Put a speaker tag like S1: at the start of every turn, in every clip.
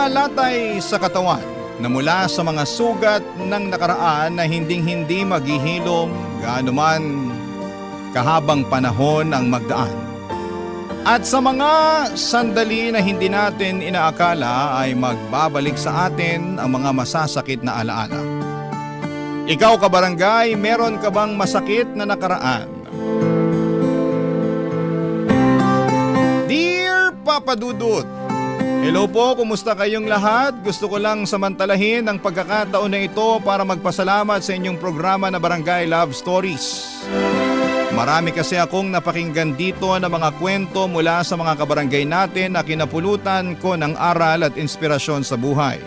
S1: mga latay sa katawan na mula sa mga sugat ng nakaraan na hinding-hindi maghihilom gaano man kahabang panahon ang magdaan. At sa mga sandali na hindi natin inaakala ay magbabalik sa atin ang mga masasakit na alaala. Ikaw kabarangay, meron ka bang masakit na nakaraan? Dear Papa Dudut, hello po, kumusta kayong lahat? Gusto ko lang samantalahin ang pagkakataon na ito para magpasalamat sa inyong programa na Barangay Love Stories. Marami kasi akong napakinggan dito na mga kwento mula sa mga kabarangay natin na kinapulutan ko ng aral at inspirasyon sa buhay.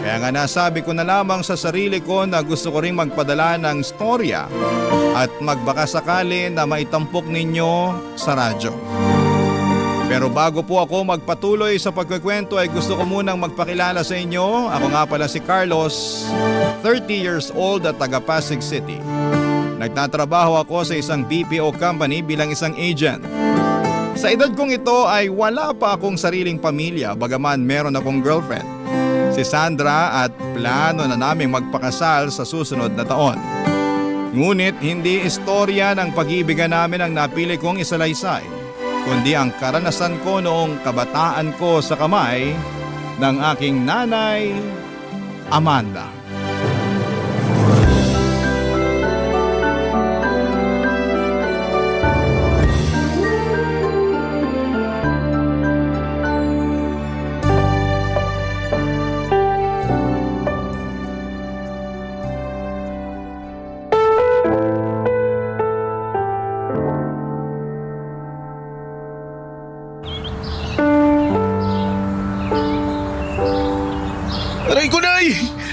S1: Kaya nga nasabi ko na lamang sa sarili ko na gusto ko ring magpadala ng storya at magbakasakali na maitampok ninyo sa radyo. Pero bago po ako magpatuloy sa pagkukwento ay gusto ko munang magpakilala sa inyo. Ako nga pala si Carlos, 30 years old at taga Pasig City. Nagtatrabaho ako sa isang BPO company bilang isang agent. Sa edad kong ito ay wala pa akong sariling pamilya bagaman meron akong girlfriend, si Sandra, at plano na naming magpakasal sa susunod na taon. Ngunit hindi istorya ng pag-iibigan namin ang napili kong isalaysay, kundi ang karanasan ko noong kabataan ko sa kamay ng aking nanay, Amanda.
S2: Aray ko, Nay!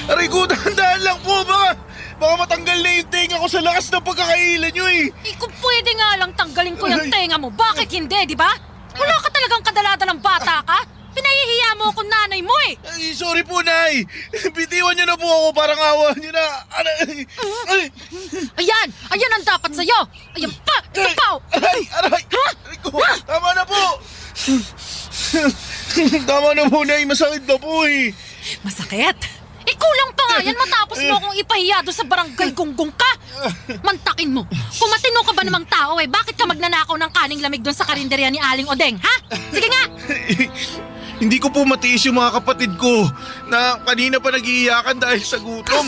S2: Aray ko, dahan-dahan lang po! Baka matanggal na yung tenga ko sa lakas ng pagkakailan nyo eh!
S3: Kung pwede nga lang tanggalin ko yung tenga mo, bakit hindi, di ba? Wala ka talagang kadaladalang bata ka? Pinahihiya mo akong nanay mo eh!
S2: Ay, sorry po, Nay! Bitiwan nyo na po ako, parang awa nyo na!
S3: Ayan ang dapat sa'yo! Ayan pa! Ito pa!
S2: Aray! Aray ko! Tama na po! Tama na po, Nay! Masakit na po eh!
S3: Masakit? Kulang pa nga yan matapos mo akong ipahiya doon sa barangay gunggong ka! Mantakin mo! Kung matino ka ba namang tao eh, bakit ka magnanakaw ng kaning lamig doon sa karinderya ni Aling Odeng, ha? Sige nga!
S2: Hindi ko po matiis yung mga kapatid ko na kanina pa nag-iiyakan dahil sa gutom.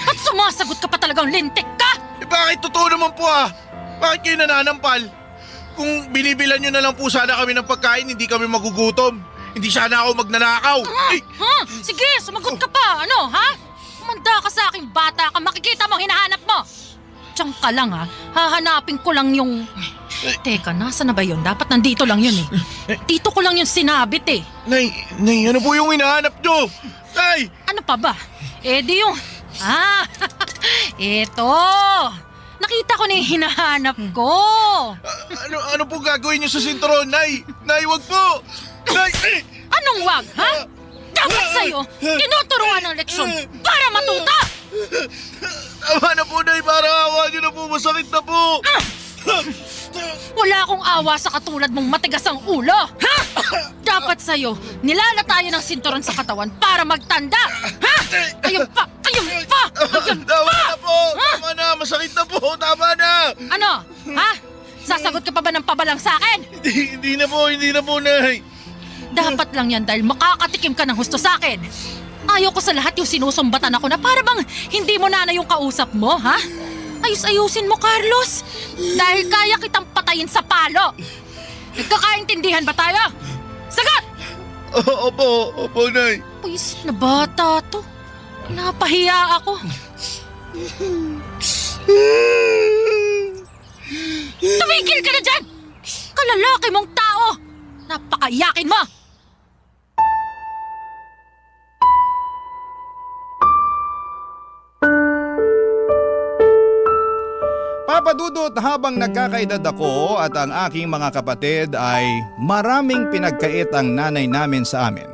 S3: At sumasagot ka pa talagang lintik ka!
S2: Bakit totoo naman po ah? Bakit kayo nananampal? Kung binibilan nyo na lang po sana kami ng pagkain, hindi kami magugutom. Hindi sana ako magnanakaw.
S3: Sige, sumagot ka pa. Ano, ha? Kumanda ka sa aking bata ka. Makikita mo, hinahanap mo. Diyan ka lang, ha? Hahanapin ko lang yung... Teka, nasa na ba yun? Dapat nandito lang yun, eh. Dito ko lang yung sinabit, eh.
S2: Nay, ano po yung hinahanap nyo? Nay!
S3: Ano pa ba? Di yung... Eto! Nakita ko na yung hinahanap ko.
S2: Ano po gagawin nyo sa sinturon, Nay? Nay, wag po! Nay!
S3: Anong wag, ha? Dapat sa'yo, tinuturuan ng leksyon para matuta!
S2: Tama na po, Nay. Para awa nyo na po. Masakit na po.
S3: Wala akong awa sa katulad mong matigas ang ulo, ha? Dapat sa'yo, nilalatayan ng sinturon sa katawan para magtanda, ha? Ayun pa! Ayun pa! Ayun
S2: Tama
S3: pa!
S2: na po. Tama na. Masakit na po. Tama na.
S3: Ano? Ha? Sasagot ka pa ba ng pabalang sa akin?
S2: Hindi na po, Nay.
S3: Dapat lang yan dahil makakatikim ka ng husto sa akin. Ayaw ko sa lahat yung sinusumbatan ako na para bang hindi mo na yung kausap mo, ha? Ayus-ayusin mo, Carlos. Dahil kaya kitang patayin sa palo. Nagkakaintindihan ba tayo? Sagot!
S2: Opo, Nay.
S3: Puisit na bata to. Napahiya ako. Tumigil ka na dyan! Kalalaki mong tao! Napakaiyakin mo!
S1: Papa Dudut, habang nagkakaedad ako at ang aking mga kapatid ay maraming pinagkait ang nanay namin sa amin.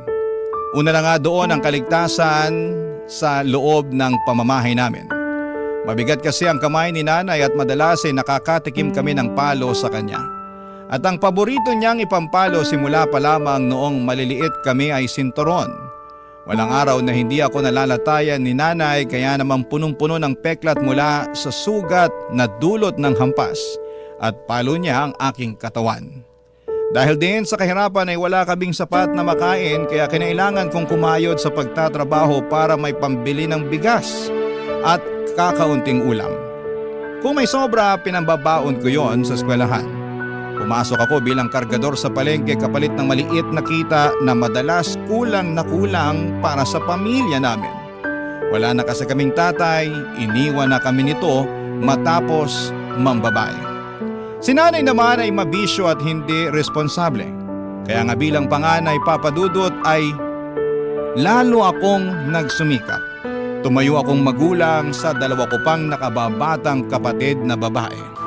S1: Una na nga doon ang kaligtasan sa loob ng pamamahay namin. Mabigat kasi ang kamay ni nanay at madalas ay nakakatikim kami ng palo sa kanya. At ang paborito niyang ipampalo simula pa lamang noong maliliit kami ay sinturon. Walang araw na hindi ako nalalatayan ni nanay kaya naman punong-puno ng peklat mula sa sugat na dulot ng hampas at palo niya ang aking katawan. Dahil din sa kahirapan ay wala kaming sapat na makain kaya kinailangan kong kumayod sa pagtatrabaho para may pambili ng bigas at kakaunting ulam. Kung may sobra, pinambabaon ko yon sa eskwelahan. Pumasok ako bilang kargador sa palengke kapalit ng maliit na kita na madalas kulang na kulang para sa pamilya namin. Wala na kasi kaming tatay, iniwan na kami nito matapos mambabae. Si nanay naman ay mabisyo at hindi responsable. Kaya nga bilang panganay papadudot ay lalo akong nagsumikap. Tumayo akong magulang sa dalawa ko pang nakababatang kapatid na babae.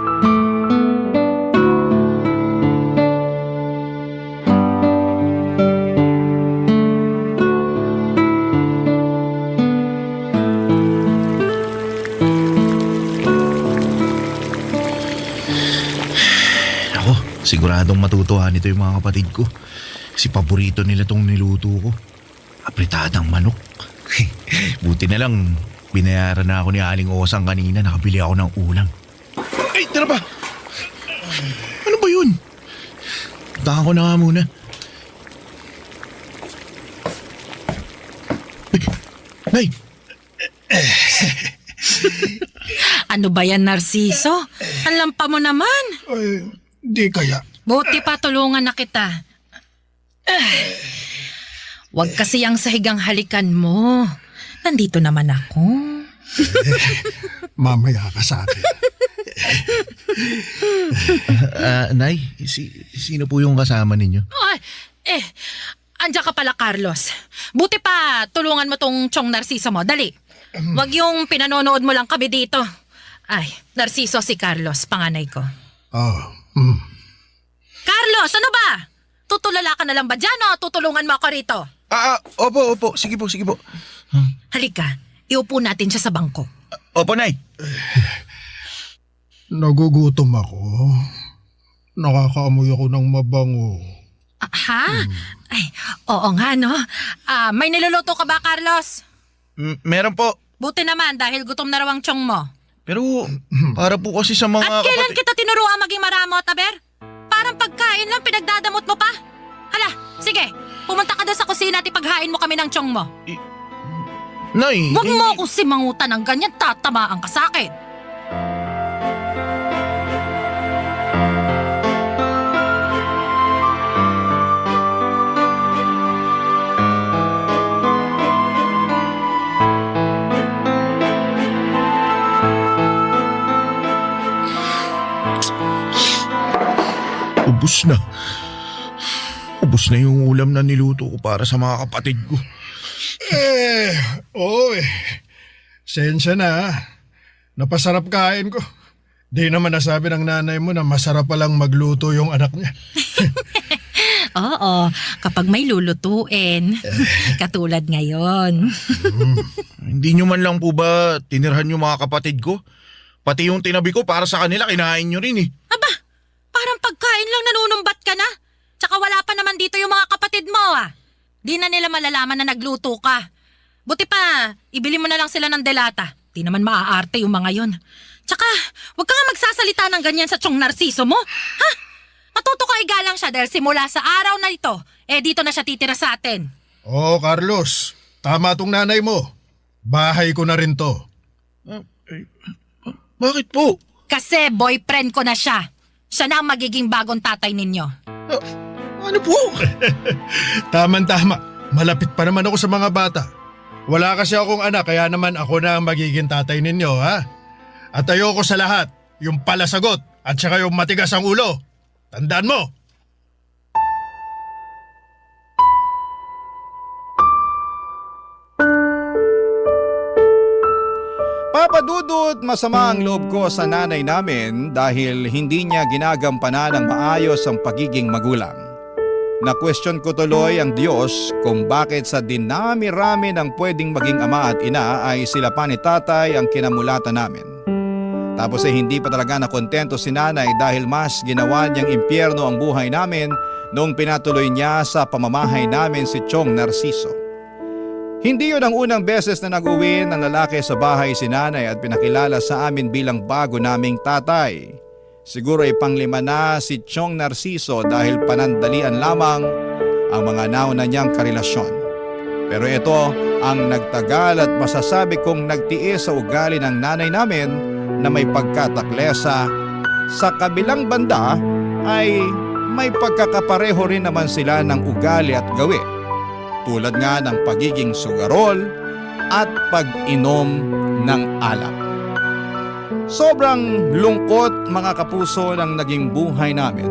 S2: Siguradong matutuwa nito yung mga kapatid ko. Kasi paborito nila tong niluto ko. Apritadang manok. Buti na lang, binayaran na ako ni Aling Osang kanina. Nakabili ako ng ulam. Ay, tara ba? Ano ba yun? Puntahan ko na nga muna. Nay!
S3: Ano ba yan, Narciso? Ang lampa mo naman.
S4: Ay, di kaya.
S3: Buti pa tulungan na kita. Huwag kasi ang sahigang halikan mo. Nandito naman ako.
S4: Mamaya ka sa akin.
S2: Nay, sino po yung kasama ninyo?
S3: Ay, andiyan ka pala, Carlos. Buti pa tulungan mo tong Chong Narciso mo. Dali. Huwag yung pinanonood mo lang kami dito. Ay, Narciso si Carlos, panganay ko. Carlos, ano ba? Tutulala ka na lang ba dyan o tutulungan mo ako rito?
S2: Opo. Sige po.
S3: Halika, iupo natin siya sa bangko.
S2: Opo, Nay.
S4: Nagugutom ako. Nakakaamoy ako ng mabango.
S3: Ha? Ay, oo nga no. May niluluto ka ba, Carlos?
S2: Meron po.
S3: Buti naman dahil gutom na raw ang tiyong mo.
S2: Pero para po kasi sa mga
S3: At kailan kita tinuruan maging maramot, Aber? Parang pagkain lang pinagdadamot mo pa. Hala, sige. Pumunta ka doon sa kusina at ipaghain mo kami ng tiyong mo.
S2: Nay!
S3: Huwag mo akong simangutan ng ganyan, tatamaan ka sa akin.
S2: Ubus na. Ubus na yung ulam na niluto ko para sa mga kapatid ko.
S4: Sensya na. Napasarap kain ko. Di naman nasabi ng nanay mo na masarap palang magluto yung anak niya.
S3: Oo, kapag may lulutuin. Katulad ngayon.
S2: Hindi nyo man lang po ba tinirhan yung mga kapatid ko? Pati yung tinabi ko para sa kanila, kinain nyo rin eh.
S3: Aba, parang pagkain lang nanunumbat ka na. Tsaka wala pa naman dito yung mga kapatid mo Di na nila malalaman na nagluto ka. Buti pa, ibili mo na lang sila ng delata. Di naman maaarte yung mga yon. Tsaka, huwag ka nga magsasalita ng ganyan sa Chong Narciso mo. Ha? Matuto ka igalang siya dahil simula sa araw na ito, dito na siya titira sa atin.
S4: Carlos. Tama tong nanay mo. Bahay ko na rin to.
S2: Bakit po?
S3: Kasi boyfriend ko na siya. Siya na ang magiging bagong tatay ninyo.
S2: Ano po?
S4: Tama. Malapit pa naman ako sa mga bata. Wala kasi akong anak kaya naman ako na ang magiging tatay ninyo, ha? At ayoko sa lahat, yung palasagot at saka yung matigas ang ulo. Tandaan mo!
S1: Papadudot, masama ang loob ko sa nanay namin dahil hindi niya ginagampanan ng maayos ang pagiging magulang. Na-question ko tuloy ang Diyos kung bakit sa dinami-rami ng pwedeng maging ama at ina ay sila pa ni tatay ang kinamulatan namin. Tapos hindi pa talaga nakontento si nanay dahil mas ginawa niyang impyerno ang buhay namin noong pinatuloy niya sa pamamahay namin si Chong Narciso. Hindi yun ang unang beses na nag-uwi ng lalaki sa bahay si nanay at pinakilala sa amin bilang bago naming tatay. Siguro ay panglima na si Chong Narciso dahil panandalian lamang ang mga nauna niyang karelasyon. Pero ito ang nagtagal at masasabi kong nagtiis sa ugali ng nanay namin na may pagkataklesa. Sa kabilang banda ay may pagkakapareho rin naman sila ng ugali at gawi. Tulad nga ng pagiging sugarol at pag-inom ng alak. Sobrang lungkot mga kapuso ng naging buhay namin.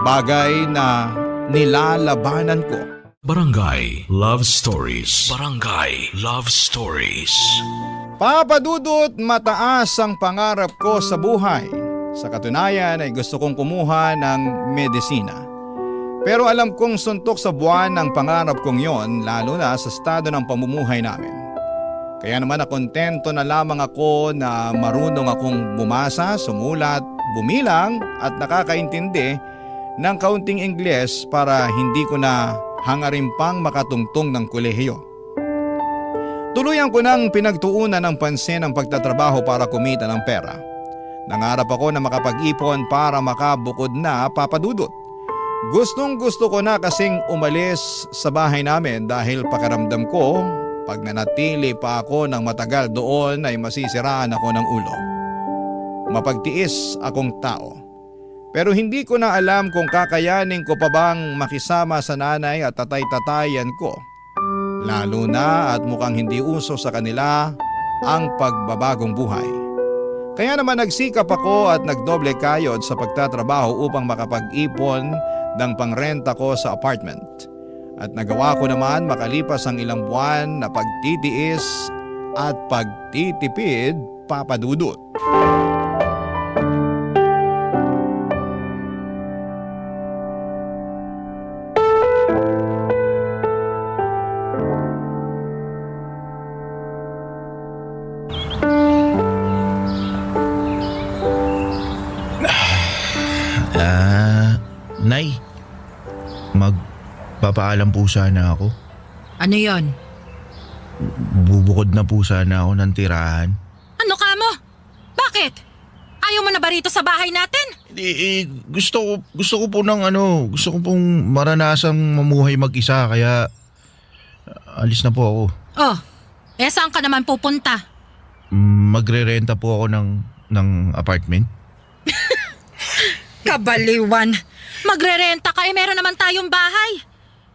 S1: Bagay na nilalabanan ko.
S5: Barangay Love Stories. Barangay Love Stories.
S1: Papa Dudut, mataas ang pangarap ko sa buhay. Sa katunayan ay gusto kong kumuha ng medisina. Pero alam kong suntok sa buwan ang pangarap kong yon, lalo na sa estado ng pamumuhay namin. Kaya naman nakontento na lamang ako na marunong akong bumasa, sumulat, bumilang at nakakaintindi ng kaunting Ingles para hindi ko na hangarin pang makatungtong ng kolehiyo. Tuluyan ko nang pinagtuunan ng pansin ang pagtatrabaho para kumita ng pera. Nangarap ako na makapag-ipon para makabukod na, Papa Dudut. Gustong gusto ko na kasing umalis sa bahay namin dahil pakiramdam ko pag nanatili pa ako ng matagal doon ay masisiraan ako ng ulo. Mapagtiis akong tao. Pero hindi ko na alam kung kakayanin ko pa bang makisama sa nanay at tatay-tatayan ko. Lalo na at mukhang hindi uso sa kanila ang pagbabagong buhay. Kaya naman nagsikap ako at nagdoble kayod sa pagtatrabaho upang makapag-ipon ng pangrenta ko sa apartment. At nagawa ko naman makalipas ang ilang buwan na pagtitiis at pagtitipid, Papa Dudut.
S2: Nay, magpapaalam po sana ako.
S3: Ano yon?
S2: Bubukod na po sana ako ng tirahan.
S3: Ano ka mo? Bakit? Ayaw mo na ba rito sa bahay natin?
S2: Gusto ko po gusto ko pong maranasang mamuhay mag-isa kaya alis na po ako.
S3: Oh, saan ka naman pupunta?
S2: Magre-renta po ako ng apartment.
S3: Kabaliwan. Magrerenta ka meron naman tayong bahay.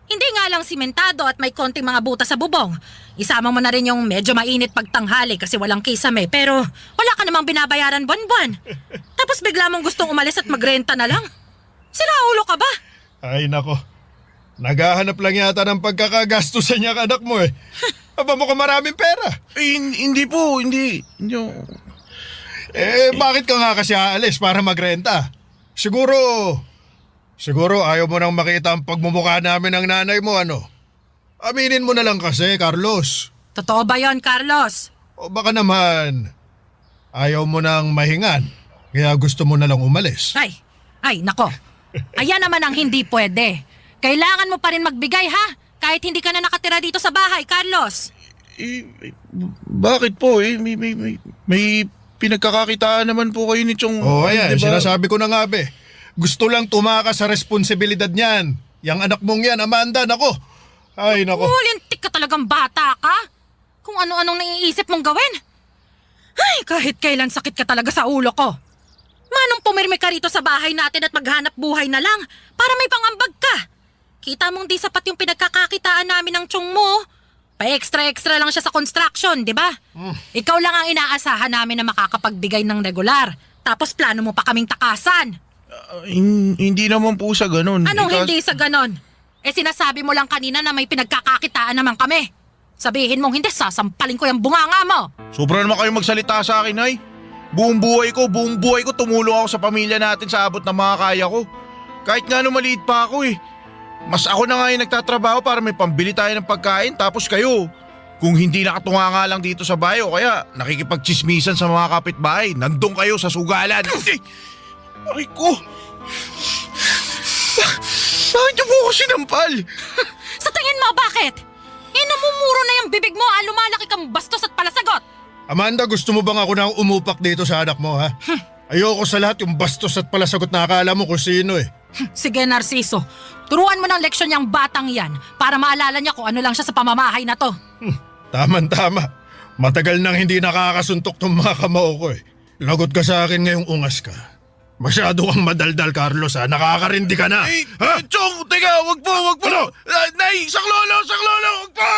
S3: Hindi nga lang simentado at may konting mga butas sa bubong. Isama mo na rin yung medyo mainit pagtanghali kasi walang kisame pero wala ka namang binabayaran buwan-buwan. Tapos bigla mong gustong umalis at magrenta na lang. Sira ulo ka ba?
S4: Ay nako, naghahanap lang yata ng pagkakagastusan niya anak mo eh. Aba mo ka maraming pera.
S2: Hindi po, hindi.
S4: Bakit ka nga kasi aalis para magrenta? Siguro ayaw mo nang makita ang pagmumukha namin ng nanay mo Aminin mo na lang kasi, Carlos.
S3: Totoo ba yon, Carlos?
S4: O baka naman, ayaw mo nang mahingan, kaya gusto mo na lang umalis.
S3: Ay, nako. Ayan naman ang hindi pwede. Kailangan mo pa rin magbigay ha, kahit hindi ka na nakatira dito sa bahay, Carlos.
S2: Bakit po may pinagkakakitaan naman po kayo ni Chong.
S4: Ayan,
S2: diba?
S4: sinasabi ko na nga be. Gusto lang tumakas sa responsibilidad niyan. Yang anak mong yan, Amanda, nako. Ay, nako.
S3: Lintik ka talagang bata ka. Kung ano-anong naiisip mong gawin. Ay, kahit kailan sakit ka talaga sa ulo ko. Manong pumirmi ka rito sa bahay natin at maghanap buhay na lang para may pangambag ka. Kita mong di sapat yung pinagkakakitaan namin ng Chong mo. Pa-extra-extra lang siya sa construction, di ba? Ikaw lang ang inaasahan namin na makakapagbigay ng regular. Tapos plano mo pa kaming takasan.
S2: Hindi naman po sa ganun.
S3: Anong hindi sa ganon? Sinasabi mo lang kanina na may pinagkakakitaan naman kami. Sabihin mong hindi, sasampalin ko yung bunganga mo.
S2: Sobra naman kayo magsalita sa akin, ay. Buong buhay ko tumulong ako sa pamilya natin sa abot ng mga kaya ko. Kahit nga maliit pa ako Mas ako na nga yung nagtatrabaho para may pambili tayo ng pagkain tapos kayo. Kung hindi nakatunga nga lang dito sa bahay o kaya nakikipagchismisan sa mga kapitbahay, nandun kayo sa sugalan. Aray ko! Bakit niyo po ako sinampal?
S3: Sa tingin mo, bakit? Namumuro na yung bibig mo, lumalaki kang bastos at palasagot.
S4: Amanda, gusto mo bang ako nang umupak dito sa anak mo, ha? Ayoko sa lahat yung bastos at palasagot na akala mo kung sino eh.
S3: Sige, Narciso. Turuan mo ng leksyon yung batang yan para maalala niya kung ano lang siya sa pamamahay na to.
S4: Tama. Matagal nang hindi nakakasuntok tong mga kamao ko eh. Lagot ka sa akin ngayong ungas ka. Masyado kang madaldal, Carlos, ha? Nakakarindi ka na. Ha?
S2: Chong, teka, wag po.
S4: Ano?
S2: Nay, saklolo, wag po!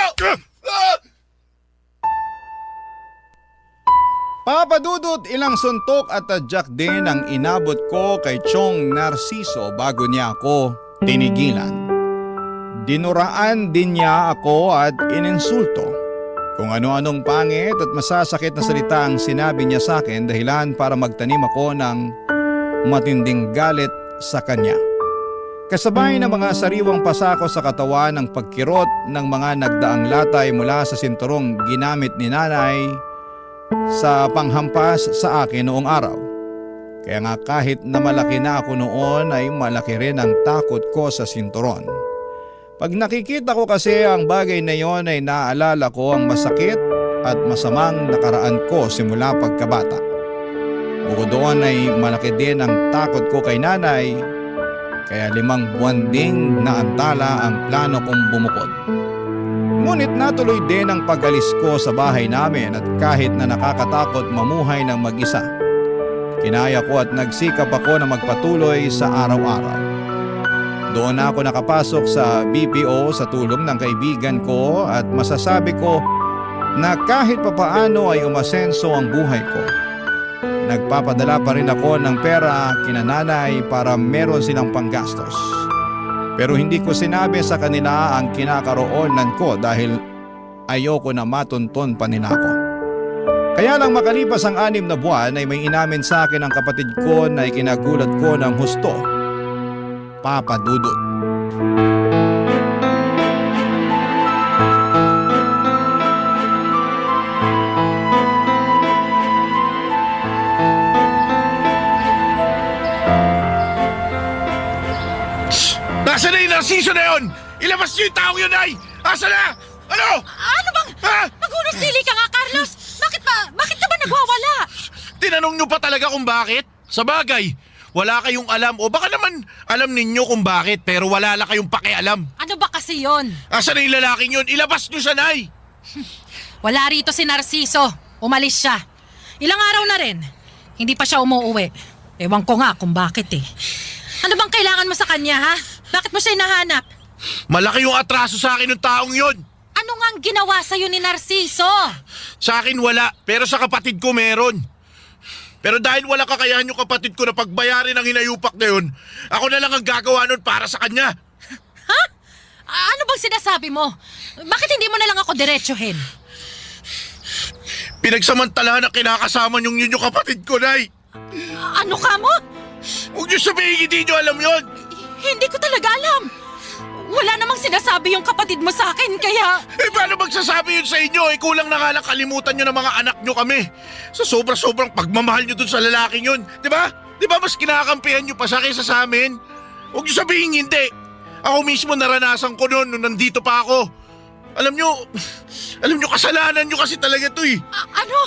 S1: Papa Dudut, ilang suntok at tadyak din ang inabot ko kay Chong Narciso bago niya ako tinigilan. Dinuraan din niya ako at ininsulto. Kung ano-anong pangit at masasakit na salita ang sinabi niya sa akin dahilan para magtanim ako ng matinding galit sa kanya. Kasabay ng mga sariwang pasako sa katawan ng pagkirot ng mga nagdaang latay mula sa sinturong ginamit ni nanay sa panghampas sa akin noong araw. Kaya nga kahit na malaki na ako noon ay malaki rin ang takot ko sa sinturon. Pag nakikita ko kasi ang bagay na yon ay naalala ko ang masakit at masamang nakaraan ko simula pagkabata. Bukod doon ay malaki din ang takot ko kay nanay, kaya 5 buwan ding naantala ang plano kong bumukod. Ngunit natuloy din ang pag-alis ko sa bahay namin at kahit na nakakatakot mamuhay ng mag-isa, kinaya ko at nagsikap ako na magpatuloy sa araw-araw. Doon ako nakapasok sa BPO sa tulong ng kaibigan ko at masasabi ko na kahit papaano ay umasenso ang buhay ko. Nagpapadala pa rin ako ng pera kina nanay para meron silang panggastos. Pero hindi ko sinabi sa kanila ang kinakaroonan ko dahil ayoko na matunton pa nila ako. Kaya lang makalipas ang 6 na buwan ay may inamin sa akin ang kapatid ko na ikinagulat ko ng husto. Papa Dudut.
S2: Nasaan na yung Narciso na yun? Ilabas niyo yung tao yun, Nay! Asa na? Ano?
S3: Ano bang?
S2: Ha?
S3: Naghunos-dili ka nga, Carlos! Bakit ka ba nagwawala?
S2: Tinanong niyo pa talaga kung bakit? Sa bagay, wala kayong alam o baka naman alam ninyo kung bakit pero wala lang kayong pakialam.
S3: Ano ba kasi yon?
S2: Asa na yung lalaking yun? Ilabas niyo siya, Nay!
S3: Wala rito si Narciso. Umalis siya. Ilang araw na rin. Hindi pa siya umuuwi. Ewan ko nga kung bakit eh. Ano bang kailangan mo sa kanya, ha? Bakit mo siya hinahanap?
S2: Malaki yung atraso sa akin ng taong yun.
S3: Ano nga ang ginawa sa'yo ni Narciso?
S2: Sa akin wala, pero sa kapatid ko meron. Pero dahil wala kakayahan yung kapatid ko na pagbayarin ang hinayupak na yun, ako na lang ang gagawa nun para sa kanya.
S3: Ha? Ano bang sinasabi mo? Bakit hindi mo na lang ako diretsuhin?
S2: Pinagsamantalahan na kinakasama niyong yun yung kapatid ko, Nay.
S3: Ano ka mo?
S2: Huwag niyo sabihin hindi niyo alam yun.
S3: Hindi ko talaga alam. Wala namang sinasabi yung kapatid mo sa akin, kaya...
S2: Eh paano magsasabi yun sa inyo? Eh kulang na nga lang kalimutan nyo ng mga anak nyo kami. Sa sobra-sobrang pagmamahal nyo dun sa lalaking yun. Di ba? Di ba mas kinakampihan nyo pa siya kaysa sa amin? Huwag nyo sabihin hindi. Ako mismo naranasan ko noon nung nandito pa ako. Alam nyo kasalanan nyo kasi talaga to eh.
S3: Ano?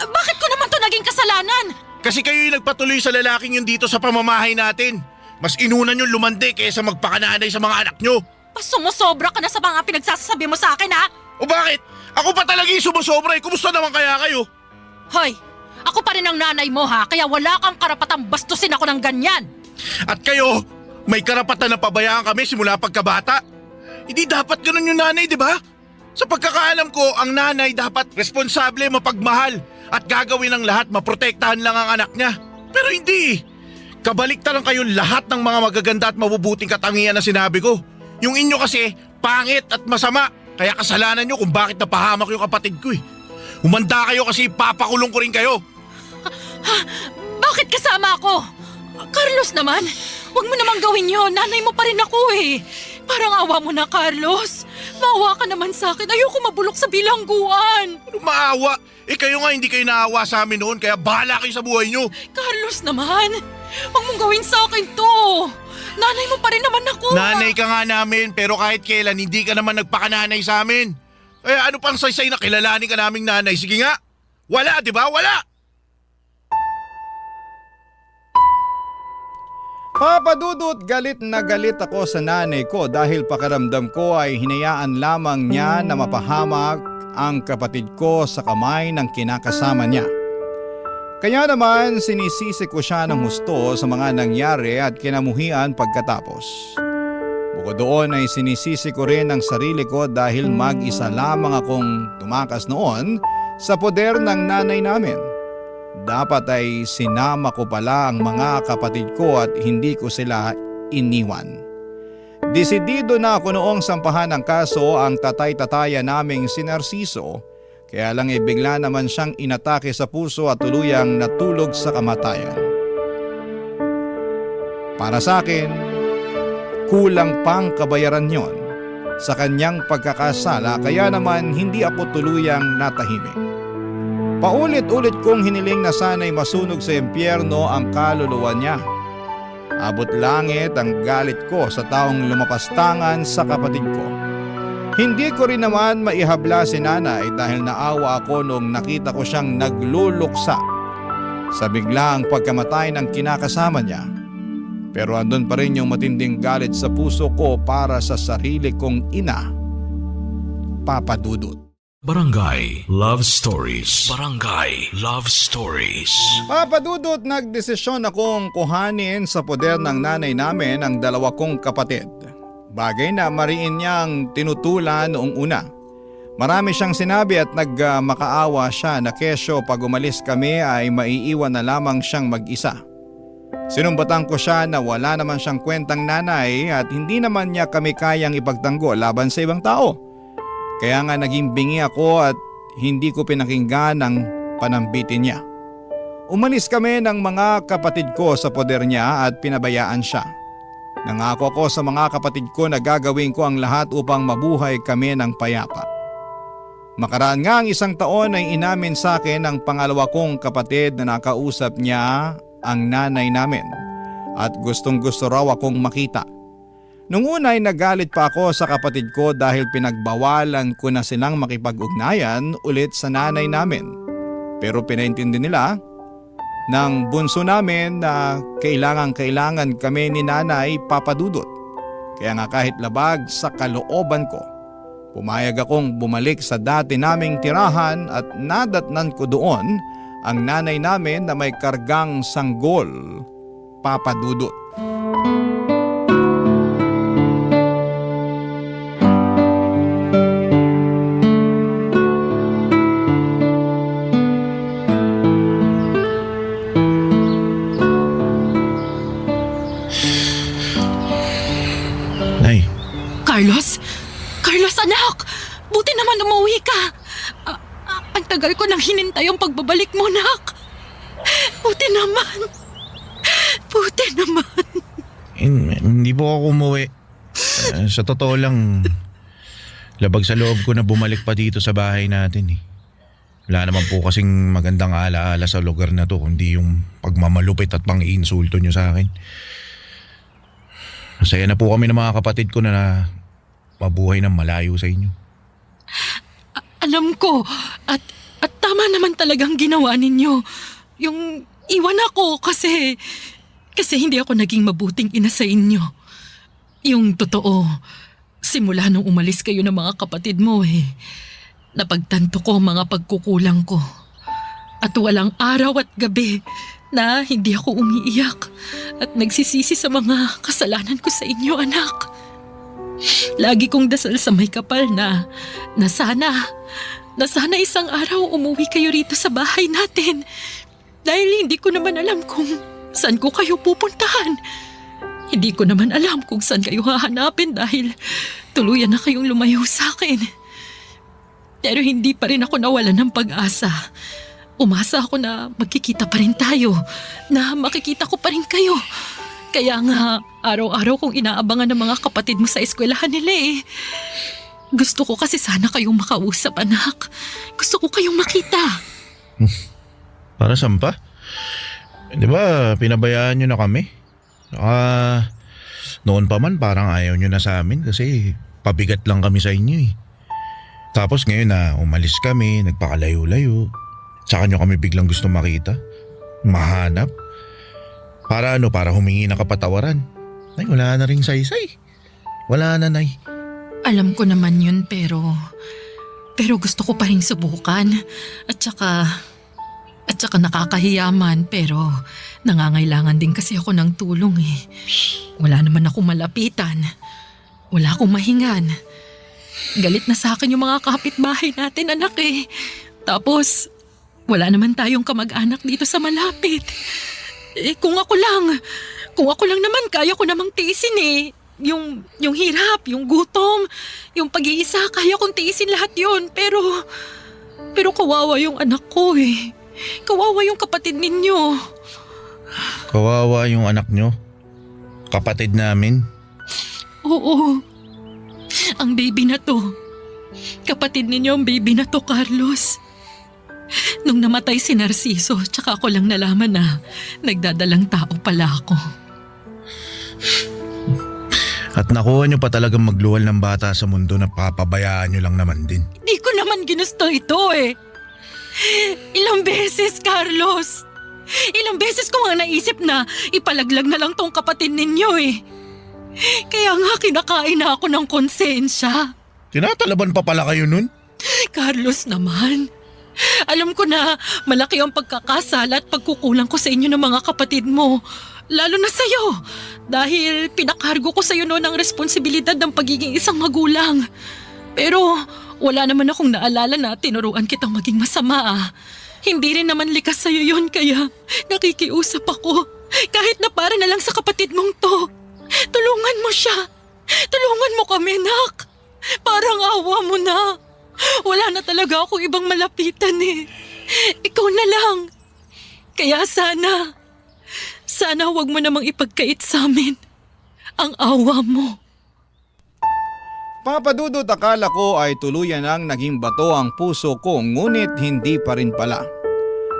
S3: Bakit ko naman to naging kasalanan?
S2: Kasi kayo yung nagpatuloy sa lalaking yun dito sa pamamahay natin. Mas inunan yung lumande kaysa magpakananay sa mga anak nyo.
S3: Sumusobra ka na sa mga pinagsasabi mo sa akin, ha?
S2: O bakit? Ako pa talaga yung sumusobra eh. Kumusta naman kaya kayo?
S3: Hoy, ako pa rin ang nanay mo, ha? Kaya wala kang karapatang bastusin ako ng ganyan.
S2: At kayo, may karapatan na pabayaan kami simula pagkabata. Hindi dapat ganun yung nanay, di ba? Sa pagkakaalam ko, ang nanay dapat responsable, mapagmahal at gagawin ng lahat, maprotektahan lang ang anak niya. Pero hindi. Kabaliktaran kayo lahat ng mga magaganda at mabubuting katangian na sinabi ko. Yung inyo kasi, pangit at masama. Kaya kasalanan nyo kung bakit napahamak yung kapatid ko eh. Humanda kayo kasi papakulong ko rin kayo.
S3: Bakit kasama ako? Carlos naman, huwag mo namang gawin yun. Nanay mo pa rin ako eh. Parang awa mo na, Carlos. Maawa ka naman sa akin. Ayoko mabulok sa bilangguan.
S2: Ano maawa? Kayo nga hindi kayo naawa sa amin noon kaya bahala kayo sa buhay nyo.
S3: Carlos naman, huwag mong gawin sa akin to. Nanay mo pa rin naman ako.
S2: Nanay ka nga namin pero kahit kailan hindi ka naman nagpakananay sa amin. Ano pang saysay na kilalanin ka naming nanay? Sige nga. Wala, di ba? Wala!
S1: Papa Dudut, galit na galit ako sa nanay ko dahil pakiramdam ko ay hinayaan lamang niya na mapahamak ang kapatid ko sa kamay ng kinakasama niya. Kaya naman sinisisi ko siya ng husto sa mga nangyari at kinamuhian pagkatapos. Bukod doon ay sinisisi ko rin ang sarili ko dahil mag-isa lamang akong tumakas noon sa poder ng nanay namin. Dapat ay sinama ko pala ang mga kapatid ko at hindi ko sila iniwan. Desidido na ako noong sampahan ng kaso ang tatay-tataya naming si Narciso, kaya lang bigla naman siyang inatake sa puso at tuluyang natulog sa kamatayan. Para sa akin, kulang pang kabayaran yon sa kanyang pagkakasala kaya naman hindi ako tuluyang natahimik. Paulit-ulit kong hiniling na sana'y masunog sa impyerno ang kaluluwa niya. Abot langit ang galit ko sa taong lumapastangan sa kapatid ko. Hindi ko rin naman maihabla si nanay dahil naawa ako nung nakita ko siyang nagluluksa sa biglaang pagkamatay ng kinakasama niya. Pero andun pa rin yung matinding galit sa puso ko para sa sarili kong ina, Papa Dudut.
S5: Barangay Love Stories. Barangay Love Stories.
S1: Papa Dudut, nagdesisyon akong kuhanin sa poder ng nanay namin ang dalawa kong kapatid. Bagay na mariin niyang tinutulan noong una. Marami siyang sinabi at nagmakaawa siya na kesyo pag umalis kami ay maiiwan na lamang siyang mag-isa. Sinumbatan ko siya na wala naman siyang kwentang nanay at hindi naman niya kami kayang ipagtanggol laban sa ibang tao. Kaya nga naging bingi ako at hindi ko pinakinggan ang panambitin niya. Umalis kami ng mga kapatid ko sa poder niya at pinabayaan siya. Nangako ako sa mga kapatid ko na gagawin ko ang lahat upang mabuhay kami ng payapa. Makaraan nga ang 1 taon ay inamin sa akin ng pangalawa kong kapatid na nakausap niya ang nanay namin at gustong gusto raw akong makita. Nung una ay nagalit pa ako sa kapatid ko dahil pinagbawalan ko na silang makipag-ugnayan ulit sa nanay namin. Pero pinaintindi nila ng bunso namin na kailangan kami ni nanay, Papa Dudut. Kaya nga kahit labag sa kalooban ko, pumayag akong bumalik sa dati naming tirahan at nadatnan ko doon ang nanay namin na may kargang sanggol, Papa Dudut.
S2: Nay,
S3: Carlos? Carlos, anak! Buti naman umuwi ka. Ang tagal ko nang hinintay ang pagbabalik mo, nak. Buti naman. Buti naman.
S2: hindi po ako umuwi. Sa totoo lang, labag sa loob ko na bumalik pa dito sa bahay natin eh. Wala naman po kasing magandang alaala sa lugar na to kundi yung pagmamalupit at pang-iinsulto nyo sa akin. Masaya na po kami ng mga kapatid ko na mabuhay ng malayo sa inyo.
S3: Alam ko. At tama naman talagang ginawa ninyo. Yung iwan ako kasi hindi ako naging mabuting ina sa inyo. Yung totoo, simula nung umalis kayo ng mga kapatid mo napagtanto ko ang mga pagkukulang ko. At walang araw at gabi na hindi ako umiiyak at nagsisisi sa mga kasalanan ko sa inyo, anak. Lagi kong dasal sa may kapal na sana isang araw umuwi kayo rito sa bahay natin. Dahil hindi ko naman alam kung saan ko kayo pupuntahan. Hindi ko naman alam kung saan kayo hahanapin dahil tuluyan na kayong lumayo sa akin. Pero hindi pa rin ako nawalan ng pag-asa. Umasa ako na magkikita pa rin tayo, na makikita ko pa rin kayo. Kaya nga, araw-araw kong inaabangan ng mga kapatid mo sa eskwelahan nila Gusto ko kasi sana kayong makausap, anak. Gusto ko kayong makita.
S2: Para saan pa? Di ba pinabayaan nyo na kami? Noon pa man parang ayaw nyo na sa amin kasi pabigat lang kami sa inyo eh. Tapos ngayon na umalis kami, nagpakalayo-layo. Tsaka nyo kami biglang gusto makita. Mahanap. Para para humingi ng kapatawaran. Ay, wala na ring saysay. Wala na, Nay.
S3: Alam ko naman yun pero gusto ko pa rin subukan. At saka nakakahiyaman pero nangangailangan din kasi ako ng tulong eh. Wala naman akong malapitan. Wala akong mahingan. Galit na sa akin yung mga kapitbahay natin, anak eh. Tapos wala naman tayong kamag-anak dito sa malapit. Eh kung ako lang naman kaya ko namang tiisin eh. Yung hirap, yung gutom, yung pag-iisa, kaya kong tiisin lahat yun. Pero kawawa yung anak ko eh. Kawawa yung kapatid ninyo.
S2: Kawawa yung anak nyo. Kapatid namin.
S3: Oo. Ang baby na to. Kapatid ninyo ang baby na to, Carlos. Nung namatay si Narciso, tsaka ako lang nalaman na nagdadalang tao pala ako.
S2: At nakuha nyo pa talagang magluwal ng bata sa mundo na papabayaan nyo lang naman din.
S3: Di ko naman ginusto ito eh. Ilang beses, Carlos. Ilang beses ko nga naisip na ipalaglag na lang tong kapatid ninyo eh. Kaya nga kinakain na ako ng konsensya.
S2: Tinatalaban pa pala kayo nun?
S3: Carlos naman. Alam ko na malaki ang pagkakasala at pagkukulang ko sa inyo ng mga kapatid mo. Lalo na sa'yo. Dahil pinakargo ko sa'yo noon ang responsibilidad ng pagiging isang magulang. Pero wala naman akong naalala na tinuruan kitang maging masama ah. Hindi rin naman likas sa'yo yun kaya nakikiusap ako. Kahit na para na lang sa kapatid mong to. Tulungan mo siya. Tulungan mo kami, nak. Parang awa mo na. Wala na talaga ako ibang malapitan eh. Ikaw na lang. Kaya sana wag mo namang ipagkait sa amin ang awa mo.
S1: Papa Dudut, akala ko ay tuluyan ang naging bato ang puso ko ngunit hindi pa rin pala.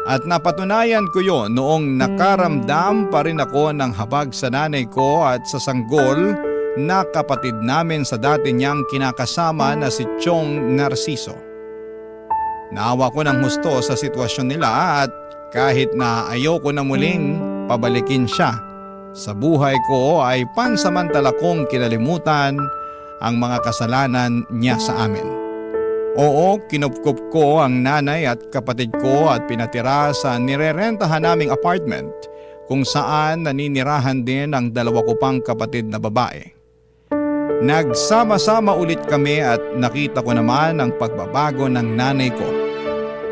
S1: At napatunayan ko yon noong nakaramdam pa rin ako ng habag sa nanay ko at sa sanggol na kapatid namin sa dati niyang kinakasama na si Chong Narciso. Naawa ko ng husto sa sitwasyon nila at kahit na ayoko na muling pabalikin siya sa buhay ko ay pansamantala kong kinalimutan ang mga kasalanan niya sa amin. Oo, kinupkup ko ang nanay at kapatid ko at pinatira sa nirerentahan naming apartment kung saan naninirahan din ang dalawa ko pang kapatid na babae. Nagsama-sama ulit kami at nakita ko naman ang pagbabago ng nanay ko.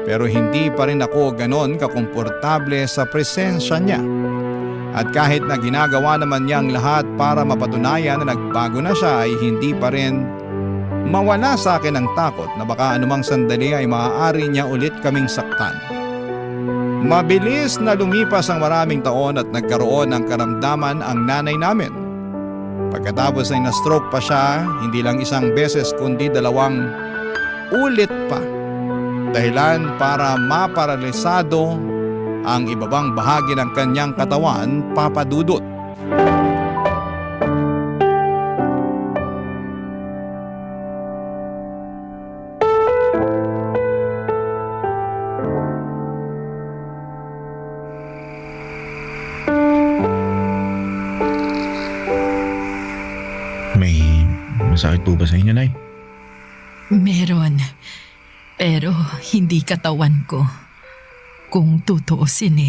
S1: Pero hindi pa rin ako ganon kakomportable sa presensya niya. At kahit na ginagawa naman niya ang lahat para mapatunayan na nagbago na siya ay hindi pa rin mawala sa akin ang takot na baka anumang sandali ay maaari niya ulit kaming saktan. Mabilis na lumipas ang maraming taon at nagkaroon ng karamdaman ang nanay namin. Pagkatapos ay na-stroke pa siya, hindi lang isang beses kundi 2 ulit pa. Dahilan para maparalisado ang ibabang bahagi ng kanyang katawan, Papa Dudut.
S2: May masakit po ba sa inyo, Nay?
S3: Meron. Pero hindi katawan ko. Kung tutuusin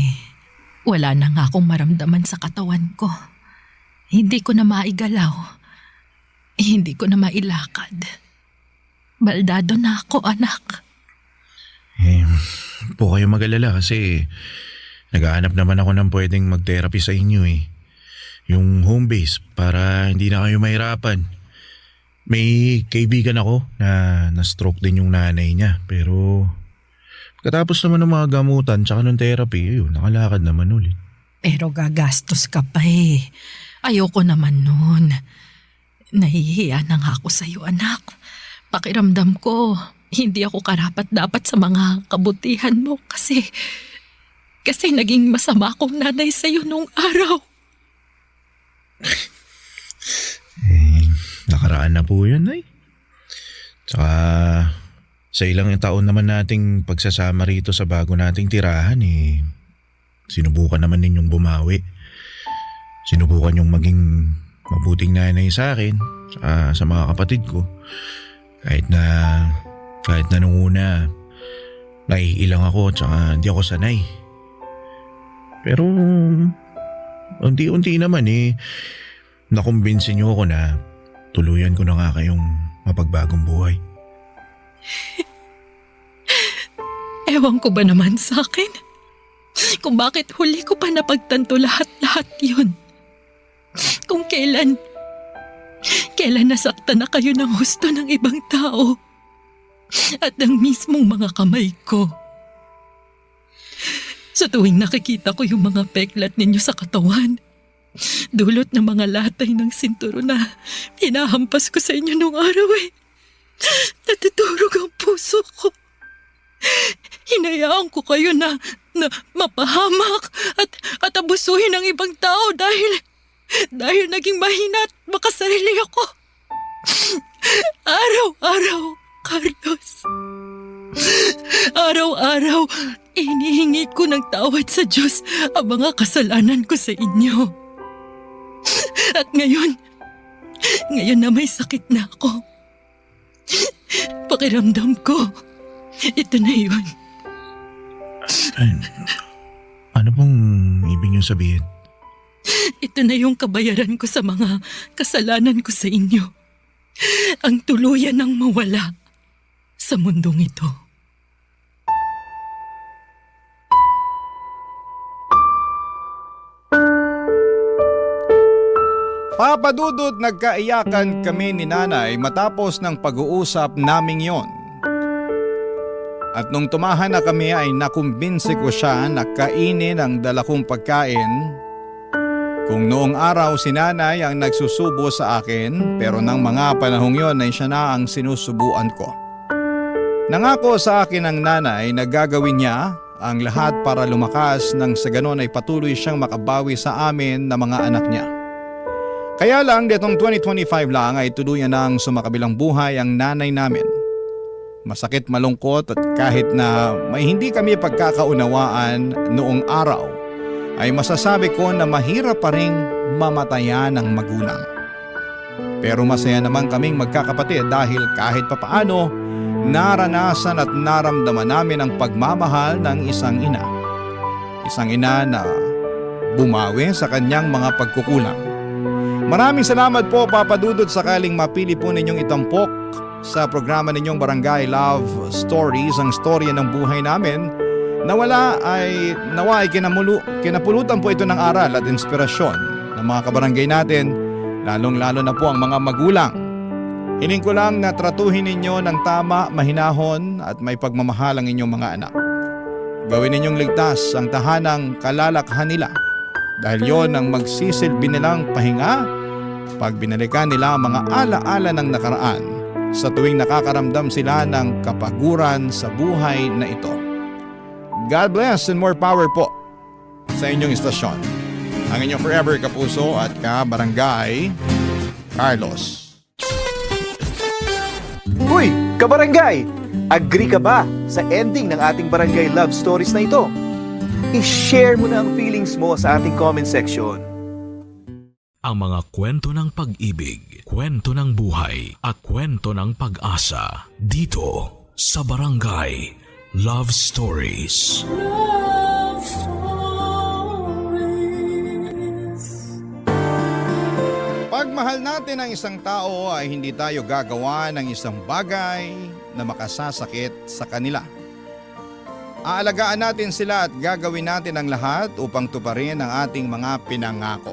S3: wala na nga akong maramdaman sa katawan ko. Hindi ko na maigalaw. Hindi ko na mailakad. Baldado na ako, anak.
S2: Po kayo mag-alala kasi naghahanap naman ako ng pwedeng mag-therapy sa inyo eh. Yung home base para hindi na kayo mahirapan. May kaibigan ako na na-stroke din yung nanay niya pero pagkatapos naman ng mga gamutan tsaka ng therapy, nakalakad naman ulit.
S3: Pero gagastos ka pa eh. Ayoko naman nun. Nahihiya na nga ako sa'yo, anak. Pakiramdam ko, hindi ako karapat-dapat sa mga kabutihan mo kasi naging masama akong nanay sa'yo nung araw.
S2: Nakaraan na po yun, Nay. Tsaka sa ilang taon naman nating pagsasama rito sa bago nating tirahan sinubukan naman ninyong bumawi. Sinubukan yung maging mabuting nanay sa akin, sa mga kapatid ko. Kahit na nung una, naiilang ako tsaka hindi ako sanay. Pero unti-unti naman nakumbinsin niyo ako na tuluyan ko na nga kayong mapagbagong buhay.
S3: Ewan ko ba naman sa akin? Kung bakit huli ko pa napagtanto lahat-lahat yun. Kung kailan nasaktan na kayo ng husto ng ibang tao at ng mismong mga kamay ko. Sa tuwing nakikita ko yung mga peklat ninyo sa katawan, dulot ng mga latay ng sinturo na pinahampas ko sa inyo nung araw natutulog ang puso ko. Hinayaan ko kayo na mapahamak at abusuhin ng ibang tao dahil naging mahina at makasarili ako. Araw-araw, Carlos. Araw-araw, inihingi ko ng tawad sa Diyos ang mga kasalanan ko sa inyo. At ngayon na may sakit na ako, pakiramdam ko, ito na yun.
S2: Ano pong ibig niyo sabihin?
S3: Ito na yung kabayaran ko sa mga kasalanan ko sa inyo. Ang tuluyan ng mawala sa mundong ito.
S1: Papa Dudut, nagkaiyakan kami ni nanay matapos ng pag-uusap naming yon. At nung tumahan na kami ay nakumbinsi ko siya na kainin ang dala kong pagkain. Kung noong araw si nanay ang nagsusubo sa akin, pero nang mga panahong yon ay siya na ang sinusubuan ko. Nangako sa akin ng nanay na gagawin niya ang lahat para lumakas nang sa ganon ay patuloy siyang makabawi sa amin na mga anak niya. Kaya lang ditong 2025 lang ay tuluyan nang sumakabilang buhay ang nanay namin. Masakit, malungkot at kahit na may hindi kami pagkakaunawaan noong araw, ay masasabi ko na mahirap pa ring mamatayan ng magulang. Pero masaya naman kaming magkakapatid dahil kahit papaano naranasan at naramdaman namin ang pagmamahal ng isang ina. Isang ina na bumawi sa kanyang mga pagkukulang. Maraming salamat po, Papa Dudut, sakaling mapili po ninyong itampok sa programa ninyong Barangay Love Stories ang storya ng buhay namin. Nawa ay kinapulutan po ito ng aral at inspirasyon ng mga kabarangay natin, lalong-lalo na po ang mga magulang. Hiling ko lang na tratuhin ninyo ng tama, mahinahon at may pagmamahal ang inyong mga anak. Gawin ninyong ligtas ang tahanang kalalakhan nila dahil yon ang magsisilbi nilang pahinga pag binalikan nila ang mga ala-ala ng nakaraan sa tuwing nakakaramdam sila ng kapaguran sa buhay na ito. God bless and more power po sa inyong istasyon. Ang inyong forever kapuso at kabarangay, Carlos.
S6: Uy, kabarangay! Agree ka ba sa ending ng ating Barangay Love Stories na ito? I-share mo na ang feelings mo sa ating comment section.
S5: Ang mga kwento ng pag-ibig, kwento ng buhay, at kwento ng pag-asa dito sa Barangay Love Stories.
S7: Love Stories.
S1: Pag mahal natin ang isang tao ay hindi tayo gagawa ng isang bagay na makasasakit sa kanila. Aalagaan natin sila at gagawin natin ang lahat upang tuparin ang ating mga pinangako.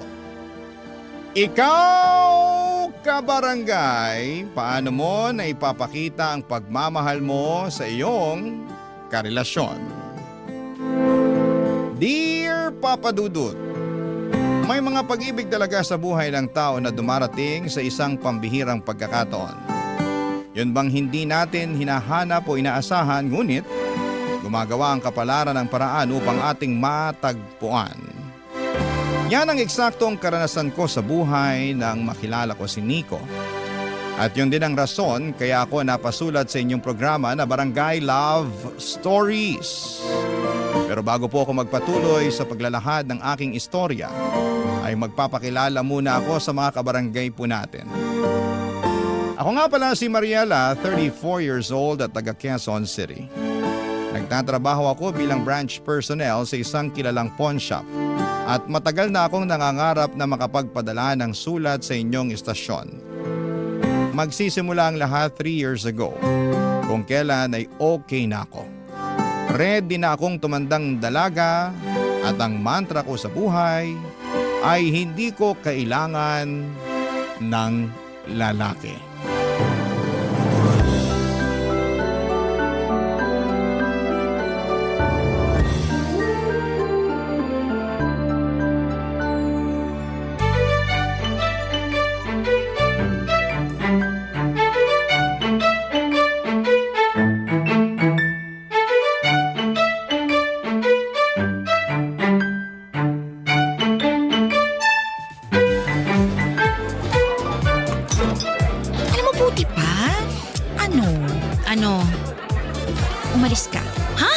S1: Ikaw, kabarangay, paano mo na ipapakita ang pagmamahal mo sa iyong karelasyon? Dear Papa Dudut, may mga pag-ibig talaga sa buhay ng tao na dumarating sa isang pambihirang pagkakataon. Yun bang hindi natin hinahanap o inaasahan ngunit gumagawa ang kapalaran ng paraan upang ating matagpuan. Yan ang eksaktong karanasan ko sa buhay nang makilala ko si Nico. At yun din ang rason kaya ako napasulat sa inyong programa na Barangay Love Stories. Pero bago po ako magpatuloy sa paglalahad ng aking istorya, ay magpapakilala muna ako sa mga kabarangay po natin. Ako nga pala si Mariela, 34 years old at taga Quezon City. Nagtatrabaho ako bilang branch personnel sa isang kilalang pawn shop at matagal na akong nangangarap na makapagpadala ng sulat sa inyong istasyon. Magsisimula ang lahat 3 years ago kung kailan ay okay na ako. Ready na akong tumandang dalaga at ang mantra ko sa buhay ay hindi ko kailangan ng lalaki.
S8: Alam mo, buti pa. Ano? Umalis ka.
S3: Ha?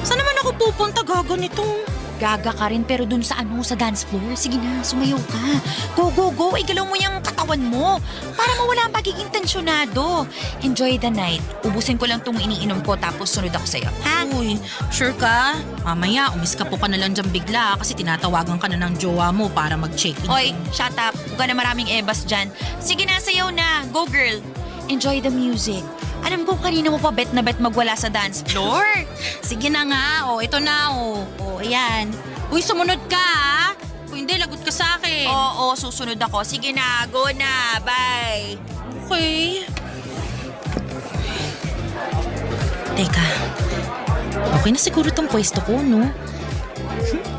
S3: Saan naman ako pupunta gaga nitong...
S8: Gaga ka rin pero dun sa sa dance floor. Sige na, sumayaw ka. Go. Igalaw mo yung katawan mo. Para mawala ang pagiging tensyonado. Enjoy the night. Ubusin ko lang tong iniinom ko tapos sunod ako sa'yo. Ha?
S3: Uy, sure ka? Mamaya, umiska po ka na lang dyan bigla kasi tinatawagan ka na ng jowa mo para mag-check-in.
S8: Oy, shut up. Huwag ka na maraming ebas dyan. Sige na, sayaw na. Go, girl. Enjoy the music. Alam ko kanina mo pa bet na bet magwala sa dance floor.
S3: Sige na nga, ito na, ayan. Uy, sumunod ka, ha? Kung hindi, lagot ka sa akin.
S8: Oo, susunod ako. Sige na, go na. Bye.
S3: Okay. Teka, okay na siguro tong pwesto ko, no?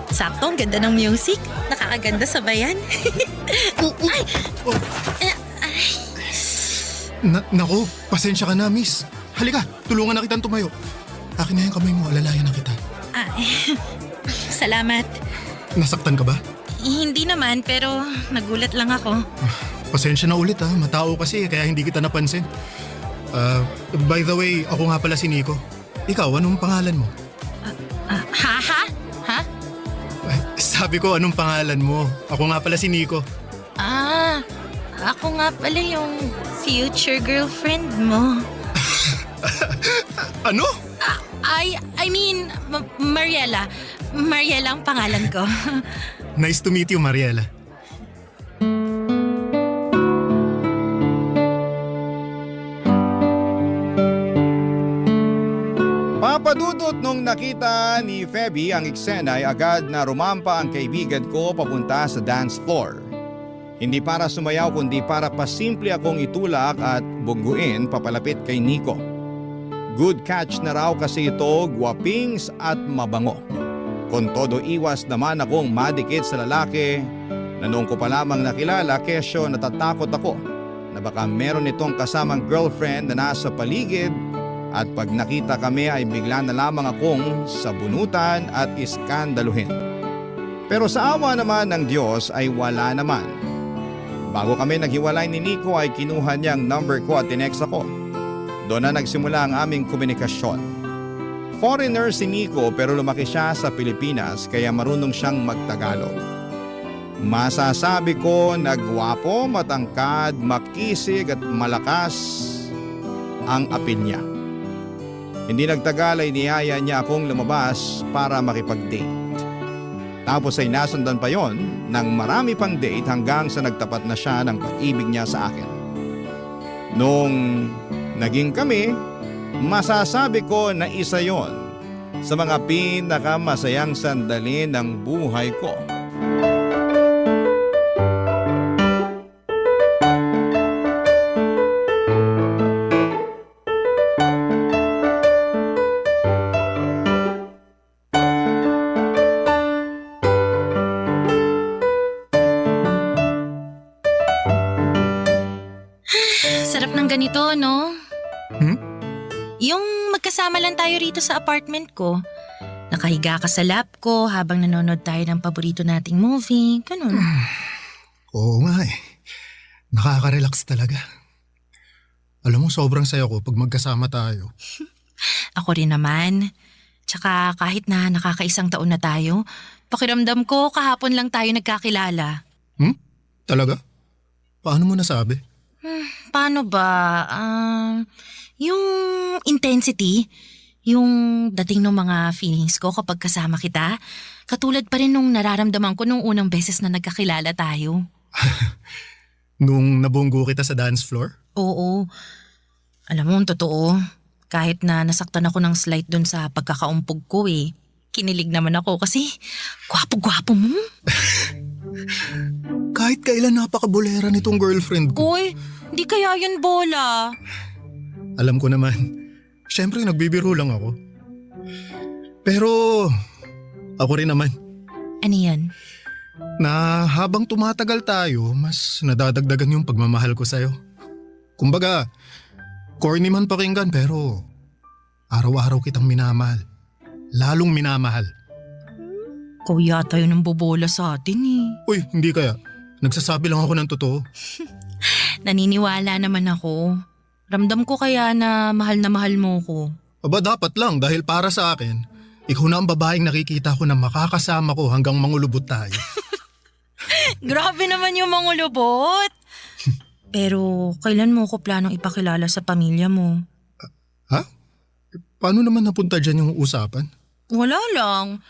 S3: Sakto, ang ganda ng music. Nakakaganda sa bayan. Ay!
S4: Naku, pasensya ka na, miss. Halika, tulungan na kitang tumayo. Akin na yung kamay mo, alalayan na kita.
S3: Salamat.
S4: Nasaktan ka ba?
S3: Hindi naman, pero nagulat lang ako.
S4: Pasensya na ulit ha, matao kasi kaya hindi kita napansin. By the way, ako nga pala si Nico. Ikaw, anong pangalan mo?
S3: Ha?
S4: Sabi ko, anong pangalan mo? Ako nga pala si Nico.
S3: Ako nga pala yung future girlfriend mo.
S4: Ano?
S3: I mean, Mariela. Mariela ang pangalan ko.
S4: Nice to meet you, Mariela.
S1: Papadudot nung nakita ni Feby ang eksena ay agad na rumampa ang kaibigan ko papunta sa dance floor. Hindi para sumayaw kundi para pasimple akong itulak at bungguin papalapit kay Nico. Good catch na raw kasi ito, guwapings at mabango. Kon todo iwas naman akong madikit sa lalaki na noong ko pa lamang nakilala kesyo natatakot ako na baka meron itong kasamang girlfriend na nasa paligid at pag nakita kami ay bigla na lamang akong sabunutan at iskandaluhin. Pero sa awa naman ng Diyos ay wala naman. Bago kami naghiwalay ni Nico ay kinuha niya ang number ko at tinext ako. Doon na nagsimula ang aming komunikasyon. Foreigner si Nico pero lumaki siya sa Pilipinas kaya marunong siyang magtagalog. Masasabi ko na gwapo, matangkad, makisig at malakas ang apil niya. Hindi nagtagal ay niyaya niya akong lumabas para makipag-date. Tapos ay nasundan pa yon ng marami pang date hanggang sa nagtapat na siya ng pag-ibig niya sa akin. Nung naging kami, masasabi ko na isa yon sa mga pinakamasayang sandali ng buhay ko.
S3: sarap ng ganito, no?
S4: Hmm?
S3: Yung magkasama lang tayo rito sa apartment ko. Nakahiga ka sa lap ko habang nanonood tayo ng paborito nating movie. Ganun.
S4: Oo nga eh. Nakaka-relax talaga. Alam mo, sobrang saya ko pag magkasama tayo.
S3: Ako rin naman. Tsaka kahit na nakakaisang taon na tayo, pakiramdam ko kahapon lang tayo nagkakilala.
S4: Talaga? Paano mo nasabi?
S3: Paano ba? Yung intensity, yung dating ng mga feelings ko kapag kasama kita, katulad pa rin nung nararamdaman ko nung unang beses na nagkakilala tayo.
S4: Nung nabunggo kita sa dance floor?
S3: Oo. Alam mo, ang totoo, kahit na nasaktan ako ng slight doon sa pagkakaumpog ko kinilig naman ako kasi gwapo-gwapo mo.
S4: Kahit kailan napakabulera nitong girlfriend ko.
S3: Uy, di kaya yan bola.
S4: Alam ko naman. Siyempre, nagbibiro lang ako. Pero, ako rin naman.
S3: Ano yan?
S4: Na habang tumatagal tayo, mas nadadagdagan yung pagmamahal ko sa'yo. Kumbaga, corny man pakinggan pero araw-araw kitang minamahal. Lalong minamahal.
S3: Ikaw yata yun ang bobola sa atin
S4: Uy, hindi kaya. Nagsasabi lang ako ng totoo.
S3: Naniniwala naman ako. Ramdam ko kaya na mahal mo ko.
S4: Aba dapat lang dahil para sa akin, ikaw na ang babaeng nakikita ko na makakasama ko hanggang mangulubot tayo.
S3: Grabe naman yung mangulubot. Pero kailan mo ko planong ipakilala sa pamilya mo?
S4: Ha? Paano naman napunta dyan yung usapan?
S3: Wala lang.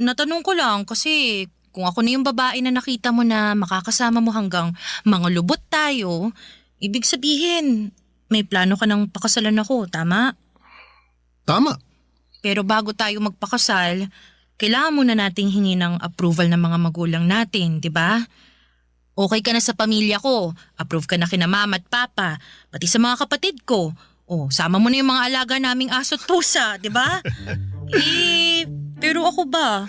S3: Natanong ko lang kasi kung ako na yung babae na nakita mo na makakasama mo hanggang mangulubot tayo, ibig sabihin may plano ka ng pakasalan ako, tama?
S4: Tama.
S3: Pero bago tayo magpakasal, kailangan muna nating hingi ng approval ng mga magulang natin, di ba? Okay ka na sa pamilya ko, approve ka na kina mama at papa, pati sa mga kapatid ko. O, sama mo na yung mga alaga naming aso at pusa, di ba? Pero ako ba?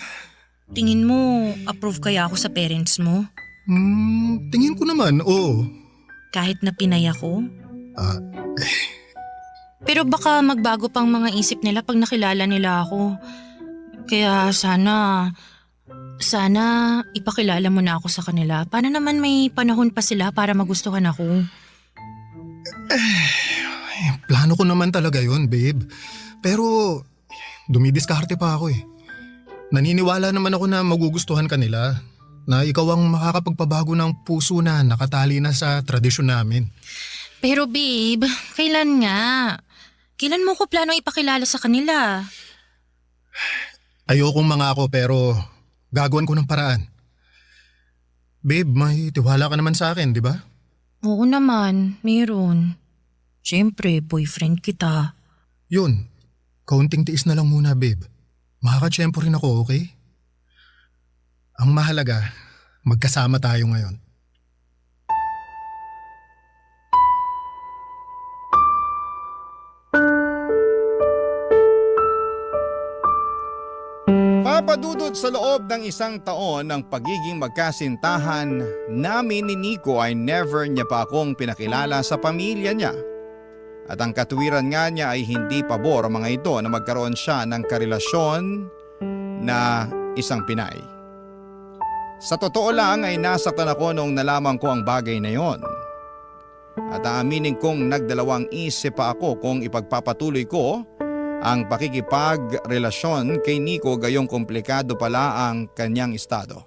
S3: Tingin mo, approve kaya ako sa parents mo?
S4: Tingin ko naman, oo.
S3: Kahit na pinay ako?
S4: Ah,
S3: Pero baka magbago pang mga isip nila pag nakilala nila ako. Kaya sana ipakilala mo na ako sa kanila. Paano naman may panahon pa sila para magustuhan ako?
S4: Plano ko naman talaga yun, babe. Pero dumidiskarte pa ako Naniniwala naman ako na magugustuhan ka nila. Na ikaw ang makakapagpabago ng puso na nakatali na sa tradisyon namin.
S3: Pero babe, kailan nga? Kailan mo ko plano ipakilala sa kanila?
S4: Ayokong mangako pero gagawin ko ng paraan. Babe, may tiwala ka naman sa akin, di ba?
S3: Oo naman, meron. Siyempre, boyfriend kita.
S4: Yun, kaunting tiis na lang muna, babe. Makakatsyempo rin ako, okay? Ang mahalaga, magkasama tayo ngayon.
S1: Papadudod sa loob ng isang taon ng pagiging magkasintahan namin ni Nico ay never niya pa akong pinakilala sa pamilya niya. At ang katuwiran nga niya ay hindi pabor ang mga ito na magkaroon siya ng karelasyon na isang Pinay. Sa totoo lang ay nasaktan ako nung nalaman ko ang bagay na yon. At aaminin kong nagdalawang isip pa ako kung ipagpapatuloy ko ang pakikipagrelasyon kay Nico gayong komplikado pala ang kanyang estado.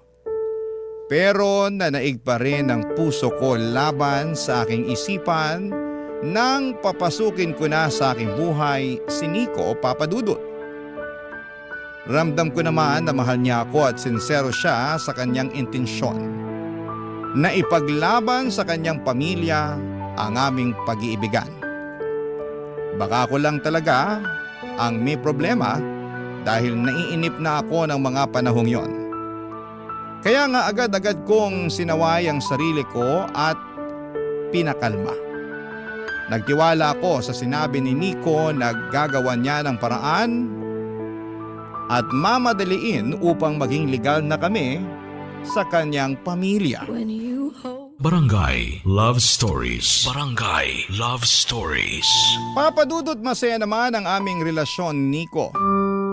S1: Pero nanaig pa rin ang puso ko laban sa aking isipan nang papasukin ko na sa aking buhay si Nico Papadudot. Ramdam ko naman na mahal niya ako at sincero siya sa kanyang intensyon na ipaglaban sa kanyang pamilya ang aming pag-iibigan. Baka ako lang talaga ang may problema dahil naiinip na ako ng mga panahong yon. Kaya nga agad-agad kong sinaway ang sarili ko at pinakalma. Nagtiwala ako sa sinabi ni Nico na gagawa niya ng paraan at mamadaliin upang maging legal na kami sa kanyang pamilya.
S7: When you hold
S5: Barangay Love Stories. Barangay Love Stories.
S1: Papadudot masaya naman ang aming relasyon, Nico.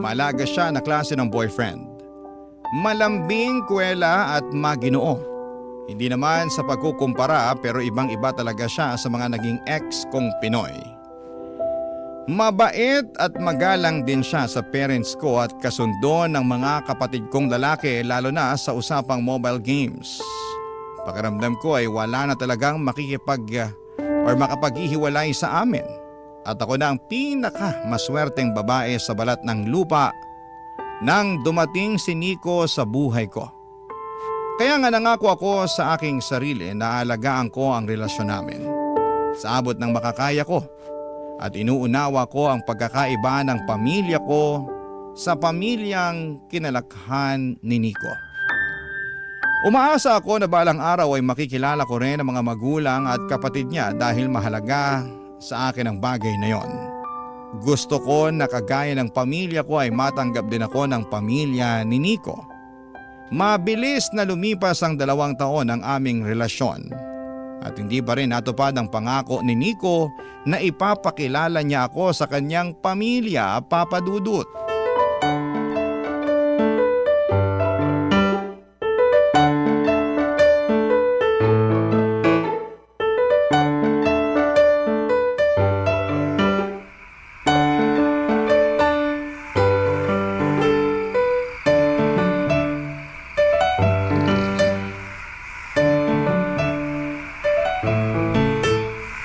S1: Malaga siya na klase ng boyfriend. Malambing, kuwela at maginoo. Hindi naman sa pagkukumpara pero ibang-iba talaga siya sa mga naging ex kong Pinoy. Mabait at magalang din siya sa parents ko at kasundo ng mga kapatid kong lalaki lalo na sa usapang mobile games. Pakiramdam ko ay wala na talagang makapaghihiwalay sa amin. At ako na ang pinakamaswerteng babae sa balat ng lupa nang dumating si Nico sa buhay ko. Kaya nga nangako ako sa aking sarili na alagaan ko ang relasyon namin. Sa abot ng makakaya ko. At inuunawa ko ang pagkakaiba ng pamilya ko sa pamilyang kinalakhan ni Nico. Umaasa ako na balang araw ay makikilala ko rin ang mga magulang at kapatid niya dahil mahalaga sa akin ang bagay na yon. Gusto ko na kagaya ng pamilya ko ay matanggap din ako ng pamilya ni Nico. Mabilis na lumipas ang 2 taon ng aming relasyon. At hindi pa rin natupad ang pangako ni Nico na ipapakilala niya ako sa kanyang pamilya, Papa Dudut.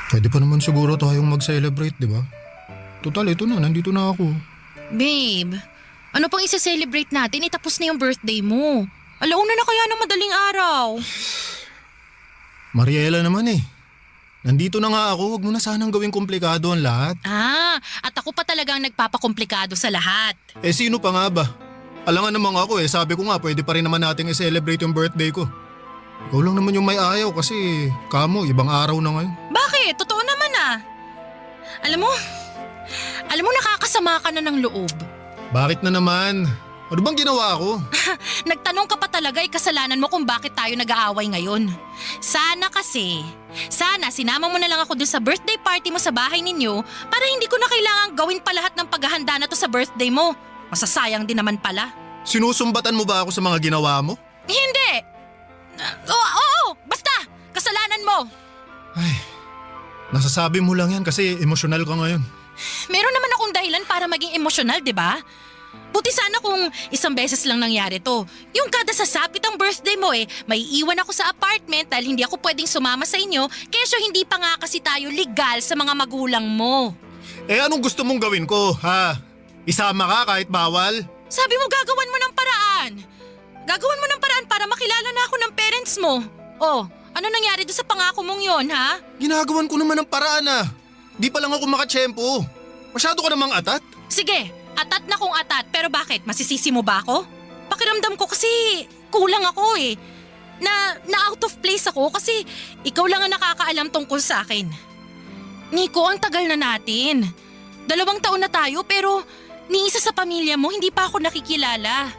S4: Pwede pa naman siguro tayong mag-celebrate, di ba? Total, ito na. Nandito na ako.
S3: Babe, ano pang isa-celebrate natin? Itapos na yung birthday mo. Alauna na kaya ng madaling araw.
S4: Mariela naman eh. Nandito na nga ako. Huwag mo na sanang gawing komplikado ang lahat.
S3: At ako pa talagang nagpapakomplikado sa lahat.
S4: Eh sino pa nga ba? Alangan naman ako eh. Sabi ko nga pwede pa rin naman nating i-celebrate yung birthday ko. Ikaw lang naman yung may ayaw kasi kamo, ibang araw na ngayon.
S3: Bakit? Totoo naman ah. Alam mo nakakasama ka na ng loob. Bakit
S4: na naman? Ano bang ginawa ko?
S3: Nagtanong ka pa talaga, kasalanan mo kung bakit tayo nag-aaway ngayon. Sana sinama mo na lang ako dun sa birthday party mo sa bahay ninyo para hindi ko na kailangang gawin pa lahat ng paghahanda na to sa birthday mo. Masasayang din naman pala.
S4: Sinusumbatan mo ba ako sa mga ginawa mo?
S3: Hindi! Oo, basta! Kasalanan mo!
S4: Ay, nasasabi mo lang yan kasi emosyonal ka ngayon.
S3: Meron naman akong dahilan para maging emosyonal, di ba? Buti sana kung isang beses lang nangyari to. Yung kada sasapit ang birthday mo may iwan ako sa apartment dahil hindi ako pwedeng sumama sa inyo kesyo hindi pa nga kasi tayo legal sa mga magulang mo.
S4: Eh anong gusto mong gawin ko, ha? Isama ka kahit bawal?
S3: Sabi mo gagawan mo ng paraan. Gagawan mo ng paraan para makilala na ako ng parents mo. Oh, ano nangyari doon sa pangako mong yon, ha?
S4: Ginagawan ko naman ng paraan Di pa lang ako makatsyempo. Masyado ka namang atat.
S3: Sige, atat na kung atat. Pero bakit? Masisisi mo ba ako? Pakiramdam ko kasi kulang ako Na out of place ako kasi ikaw lang ang nakakaalam tungkol sa akin. Nico, ang tagal na natin. 2 taon na tayo pero ni isa sa pamilya mo hindi pa ako nakikilala.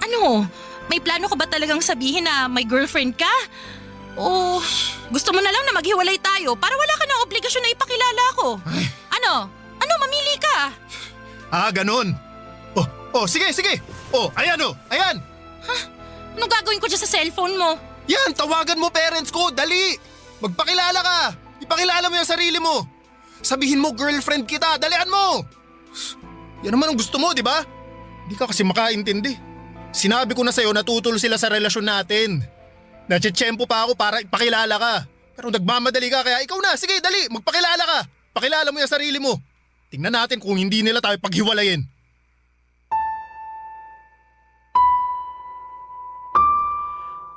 S3: Ano? May plano ka ba talagang sabihin na may girlfriend ka? O gusto mo na lang na maghiwalay tayo para wala ka ng obligasyon na ipakilala ako?
S4: Ay.
S3: Ano? Mamili ka.
S4: Ganun. Sige. Ayan.
S3: Anong gagawin ko dyan sa cellphone mo?
S4: Yan, tawagan mo parents ko, dali. Magpakilala ka. Ipakilala mo yung sarili mo. Sabihin mo girlfriend kita, dalian mo. Yan naman ang gusto mo, di ba? Hindi ka kasi makaintindi. Sinabi ko na sa'yo natutol sila sa relasyon natin. Natsyempo pa ako para ipakilala ka. Pero nagmamadali ka kaya ikaw na, sige dali, magpakilala ka. Pakilala mo yung sarili mo. Tingnan natin kung hindi nila tayo paghiwalayin.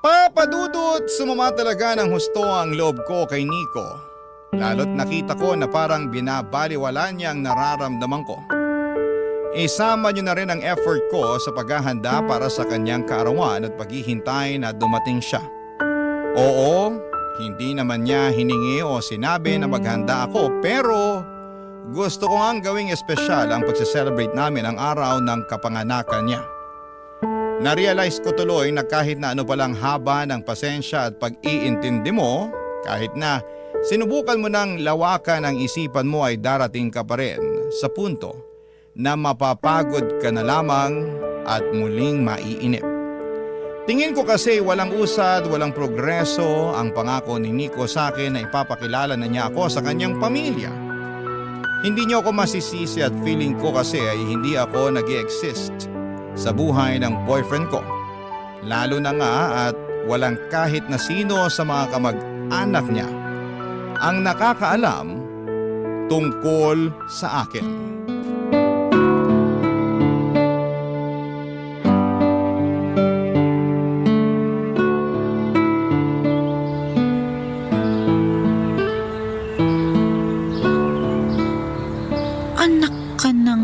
S1: Papadudot, sumama talaga ng husto ang loob ko kay Nico. Lalo't nakita ko na parang binabaliwala niya ang nararamdaman ko. Isama niyo na rin ang effort ko sa paghahanda para sa kanyang kaarawan at paghihintay na dumating siya. Oo, hindi naman niya hiningi o sinabi na maghanda ako pero gusto ko ngang gawing espesyal ang pagse-celebrate namin ang araw ng kapanganakan niya. Na-realize ko tuloy na kahit na ano palang haba ng pasensya at pag-iintindi mo, kahit na sinubukan mo ng lawakan ang isipan mo ay darating ka pa rin sa punto na mapapagod ka na lamang at muling maiinip. Tingin ko kasi walang usad, walang progreso ang pangako ni Nico sa akin na ipapakilala na niya ako sa kanyang pamilya. Hindi niyo ako masisisi at feeling ko kasi ay hindi ako nag-i-exist sa buhay ng boyfriend ko. Lalo na nga at walang kahit na sino sa mga kamag-anak niya ang nakakaalam tungkol sa akin.
S8: Anak ka ng...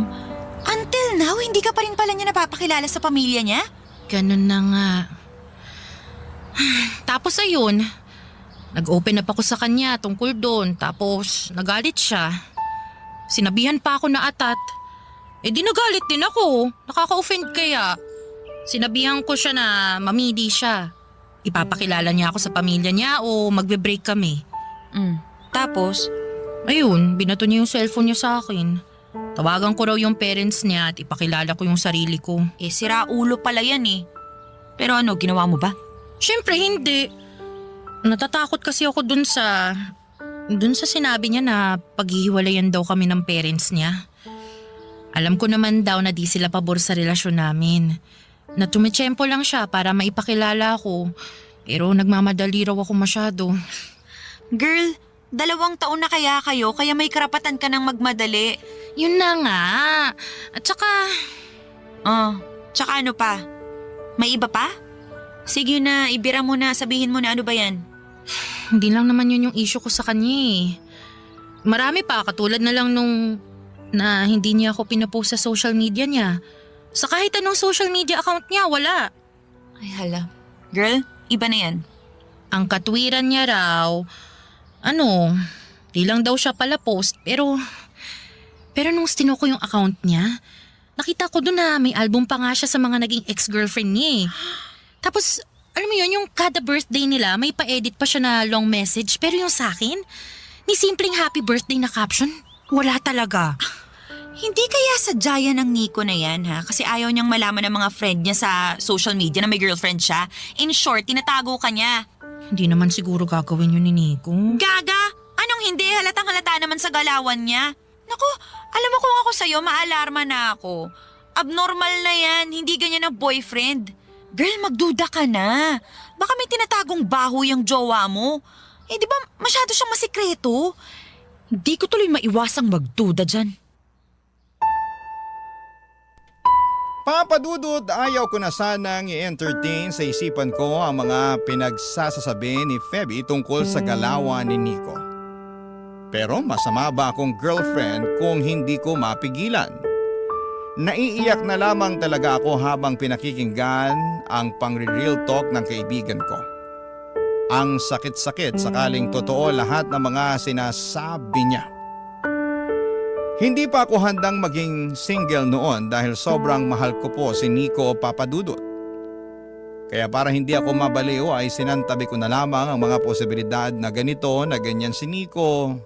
S8: Until now, hindi ka pa rin pala niya napapakilala sa pamilya niya?
S3: Ganun na nga. Tapos ayun, nag-open up ako sa kanya tungkol doon. Tapos nagalit siya. Sinabihan pa ako na atat. Di nagalit din ako. Nakaka-offend kaya. Sinabihan ko siya na mamili siya. Ipapakilala niya ako sa pamilya niya o magbe-break kami.
S8: Tapos,
S3: Ayun, binato niya yung cellphone niya sa akin. Tawagan ko raw yung parents niya at ipakilala ko yung sarili ko.
S8: sira ulo pala yan eh. Pero ano, ginawa mo ba?
S3: Siyempre hindi. Natatakot kasi ako dun sa sinabi niya na paghihiwalayan daw kami ng parents niya. Alam ko naman daw na di sila pabor sa relasyon namin. Na tumitsyempo lang siya para maipakilala ako. Pero nagmamadali raw ako masyado.
S8: Girl, 2 taon na kaya kayo, kaya may karapatan ka ng magmadali.
S3: Yun na nga. At saka,
S8: Tsaka ano pa? May iba pa? Sige na, ibira mo na, sabihin mo na ano ba yan?
S3: hindi lang naman yun yung issue ko sa kanya eh. Marami pa, katulad na lang nung na hindi niya ako pinapost sa social media niya. Sa kahit anong social media account niya, wala.
S8: Ay hala. Girl, iba na yan.
S3: Ang katwiran niya raw, di lang daw siya pala post, pero nung stino ko yung account niya, nakita ko doon na may album pa nga siya sa mga naging ex-girlfriend niya eh. Tapos, alam mo yun, yung kada birthday nila, may pa-edit pa siya na long message, pero yung sa akin, ni simpleng happy birthday na caption, wala talaga.
S8: Hindi kaya sadya yan ng Nico na yan ha? Kasi ayaw niyang malaman ng mga friend niya sa social media na may girlfriend siya. In short, tinatago ka niya.
S3: Hindi naman siguro gagawin yun ni Nico.
S8: Gaga! Anong hindi? Halatang halata naman sa galawan niya. Naku, alam mo kung ako sa'yo, maalarma na ako. Abnormal na yan, hindi ganyan ang boyfriend. Girl, magduda ka na. Baka may tinatagong baho yung jowa mo. Di ba masyado siyang masikreto? Hindi ko tuloy maiwasang magduda dyan.
S1: Papadudot, ayaw ko na sanang i-entertain sa isipan ko ang mga pinagsasasabi ni Feby tungkol sa galawan ni Nico. Pero masama ba akong girlfriend kung hindi ko mapigilan? Naiiyak na lamang talaga ako habang pinakikinggan ang pangre-real talk ng kaibigan ko. Ang sakit-sakit sakaling totoo lahat ng mga sinasabi niya. Hindi pa ako handang maging single noon dahil sobrang mahal ko po si Nico Papadudot. Kaya para hindi ako mabaliw ay sinantabi ko na lamang ang mga posibilidad na ganito na ganyan si Nico.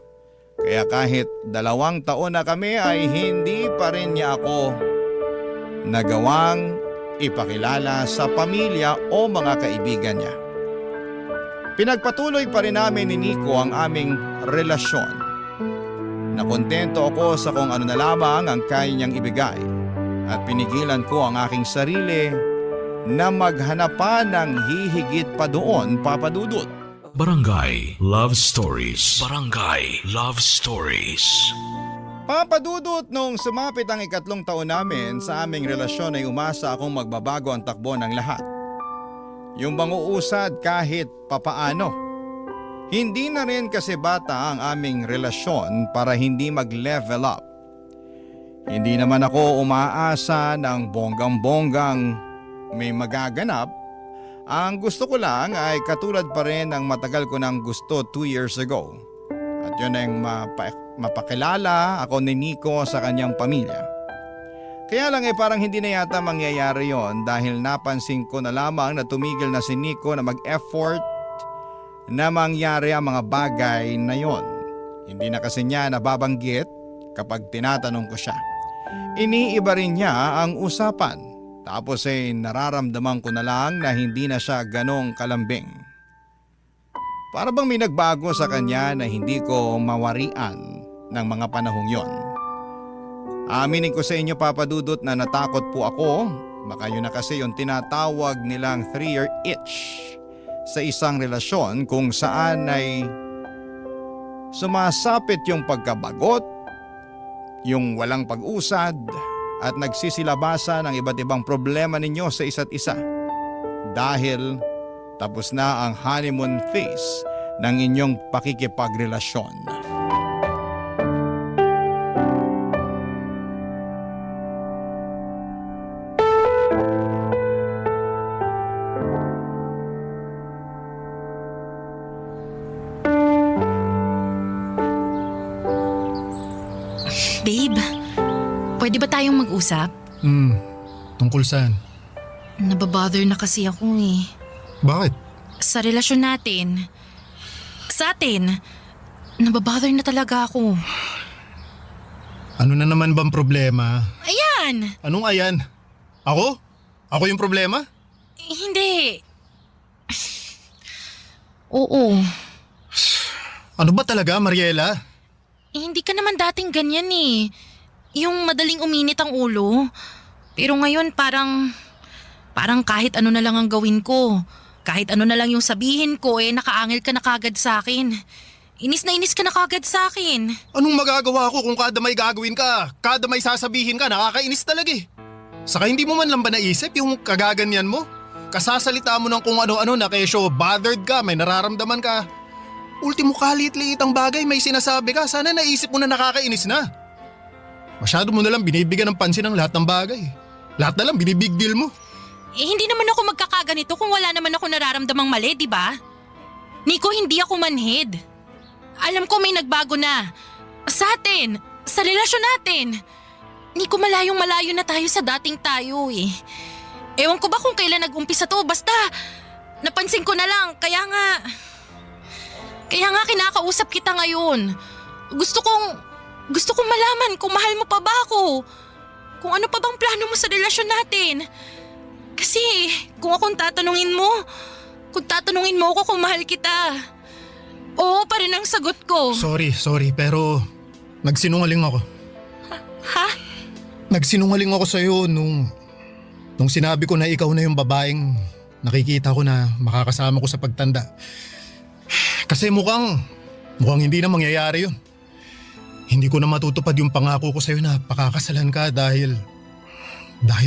S1: Kaya kahit 2 taon na kami ay hindi pa rin niya ako nagawang ipakilala sa pamilya o mga kaibigan niya. Pinagpatuloy pa rin namin ni Nico ang aming relasyon. Nakontento ako sa kung ano na lamang ang kaya niyang ibigay at pinigilan ko ang aking sarili na maghanap pa ng hihigit pa doon, Papadudot.
S5: Barangay Love Stories. Barangay Love Stories.
S1: Papadudot, nung sumapit ang 3 taon namin sa aming relasyon ay umasa akong magbabago ang takbo ng lahat. Yung banguusad kahit papaano. Hindi na rin kasi bata ang aming relasyon para hindi mag-level up. Hindi naman ako umaasa ng bonggang-bonggang may magaganap. Ang gusto ko lang ay katulad pa rin ng matagal ko nang gusto 2 years ago. At yun ang mapakilala ako ni Nico sa kanyang pamilya. Kaya lang parang hindi na yata mangyayari yon dahil napansin ko na lamang na tumigil na si Nico na mag-effort na mangyari ang mga bagay na yon. Hindi na kasi niya nababanggit kapag tinatanong ko siya. Iniiba rin niya ang usapan. Tapos nararamdaman ko na lang na hindi na siya ganong kalambing. Para bang may nagbago sa kanya na hindi ko mawarian ng mga panahong yon. Aminin ko sa inyo, Papa Dudut, na natakot po ako. Baka yun na kasi yung tinatawag nilang 3-year itch sa isang relasyon kung saan ay sumasapit yung pagkabagot, yung walang pag-usad at nagsisilabasa ng iba't ibang problema ninyo sa isa't isa. Dahil tapos na ang honeymoon phase ng inyong pakikipagrelasyon.
S3: Babe, pwede ba tayong mag-usap?
S4: Tungkol saan?
S3: Nababother na kasi ako eh.
S4: Bakit?
S3: Sa relasyon natin. Sa atin. Nababother na talaga ako.
S4: Ano na naman bang problema?
S3: Ayan!
S4: Anong ayan? Ako? Ako yung problema?
S3: Hindi. Oo.
S4: Ano ba talaga, Mariela?
S3: Hindi ka naman dating ganyan eh. Yung madaling uminit ang ulo. Pero ngayon parang kahit ano na lang ang gawin ko. Kahit ano na lang yung sabihin ko nakaangil ka na kagad sa akin. Inis na inis ka na kagad sa akin.
S4: Anong magagawa ko kung kada may gagawin ka, kada may sasabihin ka, nakakainis talaga eh. Saka hindi mo man lang ba naisip yung kagaganyan mo? Kasasalita mo ng kung ano-ano na kesyo bothered ka, may nararamdaman ka. Ultimo kalit-liit ang bagay, may sinasabi ka, sana naisip mo na nakakainis na. Masyado mo na lang binibigyan ng pansin ang lahat ng bagay. Lahat na lang binibig deal mo.
S3: Hindi naman ako magkakaganito kung wala naman ako nararamdamang mali, di ba? Nico, hindi ako manhid. Alam ko may nagbago na. Sa atin, sa relasyon natin. Nico, malayong-malayo na tayo sa dating tayo eh. Ewan ko ba kung kailan nag-umpisa to, basta napansin ko na lang, kaya nga kinakausap kita ngayon. Gusto kong malaman kung mahal mo pa ba ako. Kung ano pa bang plano mo sa relasyon natin. Kasi kung tatanungin mo ako kung mahal kita. Oo pa rin ang sagot ko.
S4: Sorry, pero nagsinungaling ako.
S3: Ha?
S4: Nagsinungaling ako sa'yo nung sinabi ko na ikaw na yung babaeng nakikita ko na makakasama ko sa pagtanda. Kasi mukhang hindi na mangyayari yun. Hindi ko na matutupad yung pangako ko sa'yo na pakakasalan ka dahil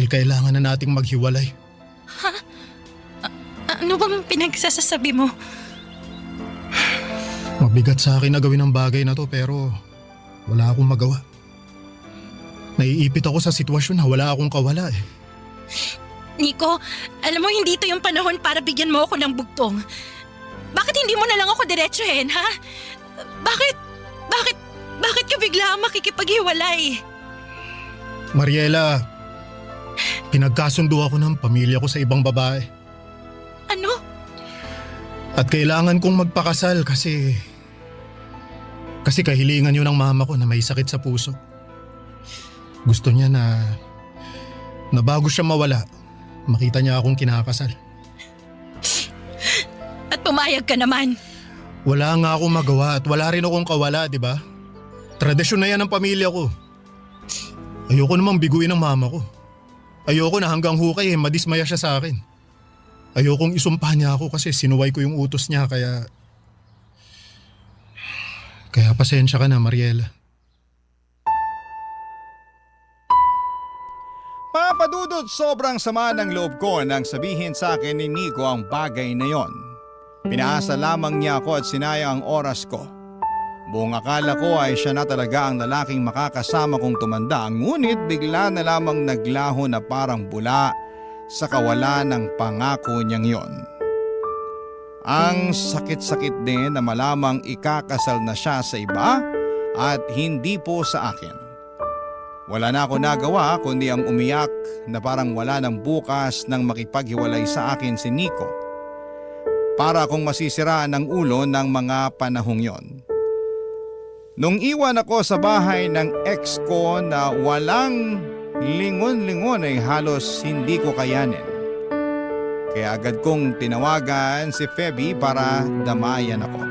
S4: kailangan na nating maghiwalay.
S3: Ha? Ano bang pinagsasasabi mo?
S4: Mabigat sa akin na gawin ang bagay na to pero wala akong magawa. Naiipit ako sa sitwasyon na wala akong kawala eh.
S3: Nico, alam mo hindi ito yung panahon para bigyan mo ako ng bugtong. Bakit hindi mo na lang ako diretsuhin, ha? Bakit ka bigla makikipaghiwalay?
S4: Mariela, pinagkasundo ako ng pamilya ko sa ibang babae.
S3: Ano?
S4: At kailangan kong magpakasal kasi kahilingan yun ng mama ko na may sakit sa puso. Gusto niya na bago siya mawala, makita niya akong kinakasal.
S3: At pumayag ka naman.
S4: Wala nga akong magawa at wala rin akong kawala, di ba? Tradisyon na yan ng pamilya ko. Ayoko namang biguin ng mama ko. Ayoko na hanggang hukay madismaya siya sa akin. Ayokong isumpa niya ako kasi sinuway ko yung utos niya kaya pasensya ka na, Mariela.
S1: Papadudot, sobrang sama ng loob ko nang sabihin sa akin ni Nico ang bagay na yon. Pinaasa lamang niya ako at sinayang ang oras ko. Buong akala ko ay siya na talaga ang lalaking makakasama kong tumanda, ngunit bigla na lamang naglaho na parang bula sa kawalan ng pangako niyang yon. Ang sakit-sakit din na malamang ikakasal na siya sa iba at hindi po sa akin. Wala na ako nagawa kundi ang umiyak na parang wala ng bukas nang makipaghiwalay sa akin si Nico. Para akong masisiraan ng ulo ng mga panahong yon. Nung iwan ako sa bahay ng ex ko na walang lingon-lingon ay halos hindi ko kayanin. Kaya agad kong tinawagan si Feby para damayan ako.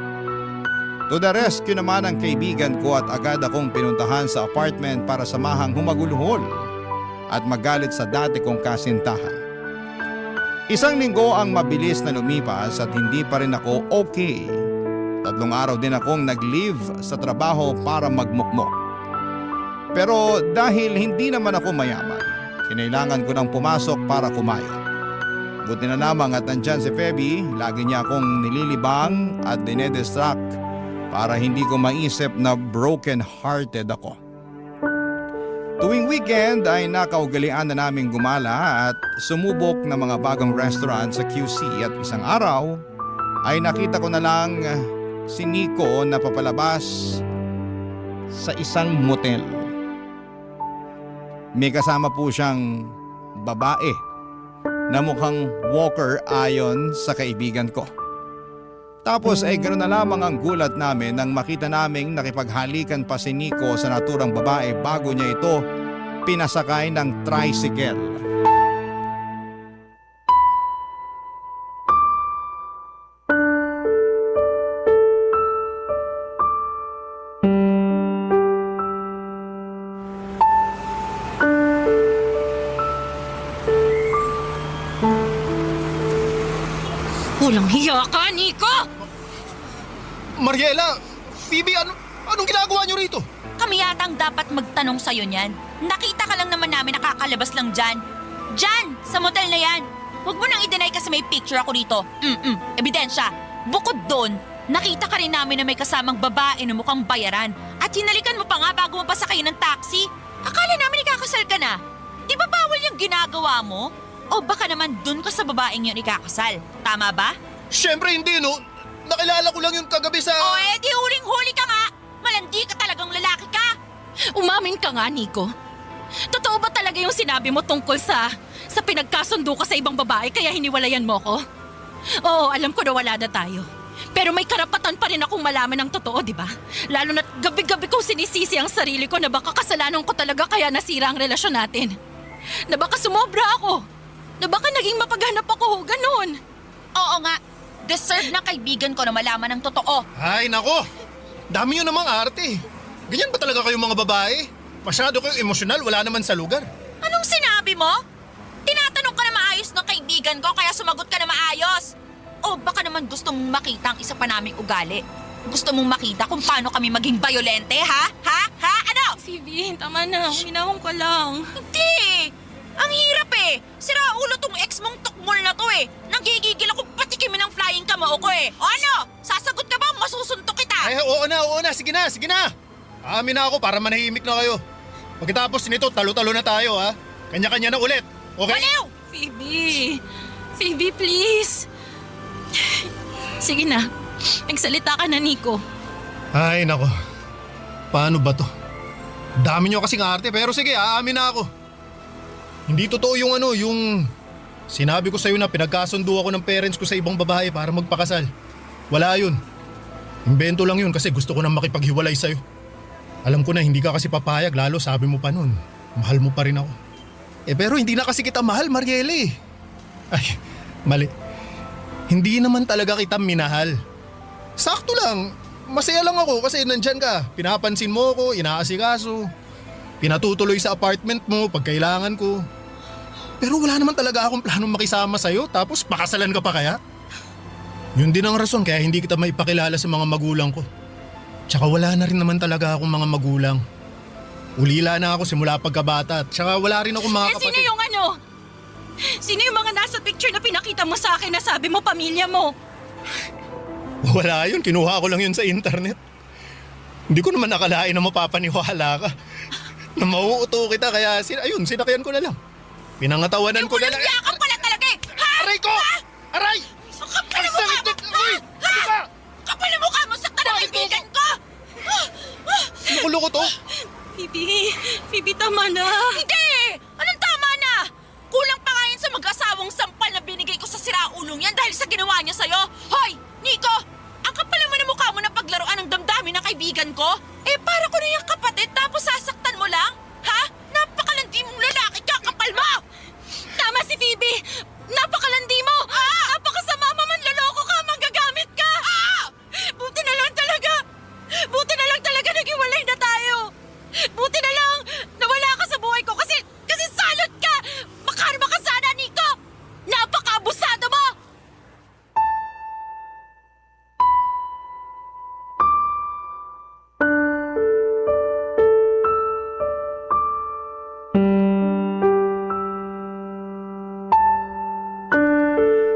S1: To the rescue naman ang kaibigan ko at agad akong pinuntahan sa apartment para samahang humagulhol at magalit sa dati kong kasintahan. Isang linggo ang mabilis na lumipas at hindi pa rin ako okay. 3 araw din akong nag-leave sa trabaho para magmukmok. Pero dahil hindi naman ako mayaman, kinailangan ko nang pumasok para kumayod. Buti na lamang at nandyan si Feby, lagi niya akong nililibang at dinedistract para hindi ko maisip na broken-hearted ako. Tuwing weekend ay nakaugalian na naming gumala at sumubok ng mga bagong restaurant sa QC at isang araw ay nakita ko na lang si Nico na papalabas sa isang motel. May kasama po siyang babae na mukhang walker ayon sa kaibigan ko. Tapos ay ganoon na lamang ang gulat namin nang makita naming nakipaghalikan pa si Nico sa naturang babae bago niya ito pinasakay ng tricycle.
S3: Walang hiya ka, Nico!
S4: Mariela! Phoebe, anong ginagawa niyo rito?
S8: Kami yatang dapat magtanong sa'yo niyan. Nakita ka lang naman namin nakakalabas lang dyan. Dyan! Sa motel na yan! Huwag mo nang i-deny kasi may picture ako dito. Ebidensya. Bukod doon, nakita ka rin namin na may kasamang babae na mukhang bayaran. At hinalikan mo pa nga bago mo pasakay ng taxi. Akala namin ikakasal ka na. Di ba bawal yung ginagawa mo? O baka naman dun ka sa babaeng yun ikakasal. Tama ba?
S4: Siyempre hindi, no? Nakilala ko lang yung kagabi sa...
S8: O di huling-huli ka nga! Malandi ka talagang lalaki ka!
S3: Umamin ka nga, Nico. Totoo ba talaga yung sinabi mo tungkol sa pinagkasundo ka sa ibang babae kaya hiniwalayan mo ko? Oo, alam ko na wala na tayo. Pero may karapatan pa rin akong malaman ng totoo, di ba? Lalo na't gabi-gabi kong sinisisi ang sarili ko na baka kasalanan ko talaga kaya nasira ang relasyon natin. Na baka sumobra ako. Na baka naging mapaghanap ako, ganun.
S8: Oo nga, deserve na kaibigan ko na malaman ng totoo.
S4: Ay, nako! Dami nyo namang arte. Ganyan ba talaga kayong mga babae? Masyado kayong emosyonal, wala naman sa lugar.
S8: Anong sinabi mo? Tinatanong ka na maayos ng kaibigan ko kaya sumagot ka na maayos. O baka naman gusto mong makita ang isa pa naming ugali. Gusto mong makita kung paano kami maging bayolente, ha? Ha? Ha? Ano?
S3: Phoebe, tama na. Minahong ka lang.
S8: Hindi! Ang hirap eh! Sira ulo tong ex mong tukmol na to eh! Nanggigigil ako patikimin ng flying kamao ko eh! O ano? Sasagot ka ba? Masusuntok kita!
S4: Ay, oo na. Sige na. Amin na ako para manahimik na kayo. Pagkatapos nito, talo-talo na tayo, ha? Kanya-kanya na ulit, okay?
S8: Baliw!
S3: Phoebe, please. Sige na. Magsalita ka na, Nico.
S4: Ay, nako. Paano ba to? Dami nyo kasing arte, pero sige, aamin na ako. Hindi totoo yung sinabi ko sa'yo na pinagkasundo ako ng parents ko sa ibang babae para magpakasal. Wala yun. Imbento lang yun kasi gusto ko nang makipaghiwalay sa'yo. Alam ko na hindi ka kasi papayag, lalo sabi mo pa nun, mahal mo pa rin ako. Pero hindi na kasi kita mahal, Mariela eh. Ay, mali. Hindi naman talaga kita minahal. Sakto lang, masaya lang ako kasi nandyan ka. Pinapansin mo ako, inaasikaso. Pinatutuloy sa apartment mo pag kailangan ko. Pero wala naman talaga akong planong makisama sa'yo tapos pakasalan ka pa kaya? Yun din ang rason kaya hindi kita maipakilala sa mga magulang ko. Tsaka wala na rin naman talaga akong mga magulang. Ulila na ako simula pagkabata at tsaka wala rin akong mga kapatid.
S3: Sino yung ano? Sino yung mga nasa picture na pinakita mo sa akin na sabi mo pamilya mo?
S4: Wala yun, kinuha ko lang yun sa internet. Hindi ko naman nakalain na mapapaniwala ka. Na mauuto kita kaya sinakyan ko na lang. Pinangatawanan ko na lang.
S8: Yakap pala talaga eh! Ha?
S4: Aray ko!
S8: Ha?
S4: Aray!
S8: Kapal mo ka mo!
S4: Uy!
S8: Ha? Kapal mo ka mo! Sakta ng kaibigan ko!
S4: Loko-loko to?
S3: Phoebe, Tama na! Hindi! Anong tama na? Kulang pa nga yan sa mag-asawang sampal na binigay ko sa siraulong yan dahil sa ginawa niya sa'yo. Hoy! Nico! Ang kapal naman ng mukha mo na paglaruan ng damdamin ng kaibigan ko? Eh, para ko na yung kapatid tapos sasaktan mo lang? Ha? Napakalandi mong lalaki, kakapal mo! Tama si Phoebe! Napakalandi mo! Napakasama, manloloko ka, manggagamit ka! Buti na lang talaga naghiwalay na tayo! Buti na lang nawala ka sa buhay ko kasi salot ka! Makarma ka sana, Nico! Napaka-abusado mo!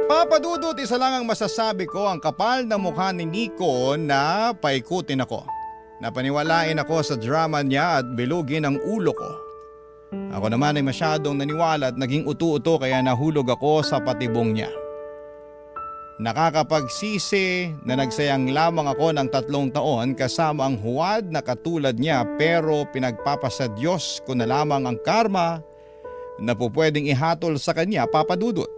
S1: Papadudot, isa lang ang masasabi ko, ang kapal na mukha ni Nico na paikutin ako. Napaniwalain ako sa drama niya at bilugin ang ulo ko. Ako naman ay masyadong naniwala at naging utu-uto kaya nahulog ako sa patibong niya. Nakakapagsisi na nagsayang lamang ako ng 3 taon kasama ang huwad na katulad niya, pero pinagpapasa Diyos ko na lamang ang karma na pupwedeng ihatol sa kanya, Papadudot.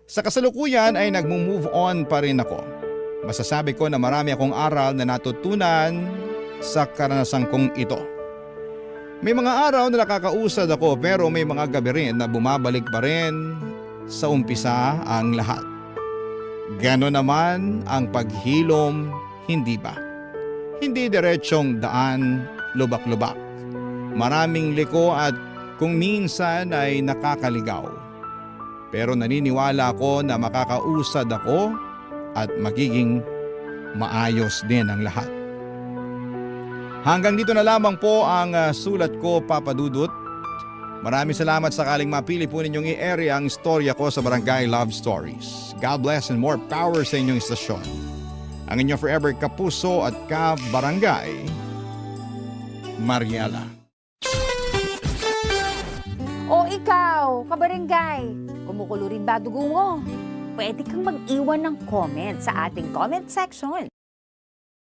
S1: Sa kasalukuyan ay nagmo-move on pa rin ako. Masasabi ko na marami akong aral na natutunan sa karanasan kong ito. May mga araw na nakakausad ako, pero may mga gabi rin na bumabalik pa rin sa umpisa ang lahat. Ganon naman ang paghilom, hindi ba? Hindi diretsyong daan, lubak-lubak. Maraming liko at kung minsan ay nakakaligaw. Pero naniniwala ako na makakausad ako at magiging maayos din ang lahat. Hanggang dito na lamang po ang sulat ko, Papadudot. Maraming salamat sakaling mapili po ninyong i-area ang istorya ko sa Barangay Love Stories. God bless and more power sa inyong istasyon. Ang inyong forever kapuso at ka-barangay, Mariela.
S9: O ikaw, kabarangay, kumukulo rin ba dugo mo? Pwede kang mag-iwan ng comment sa ating comment section.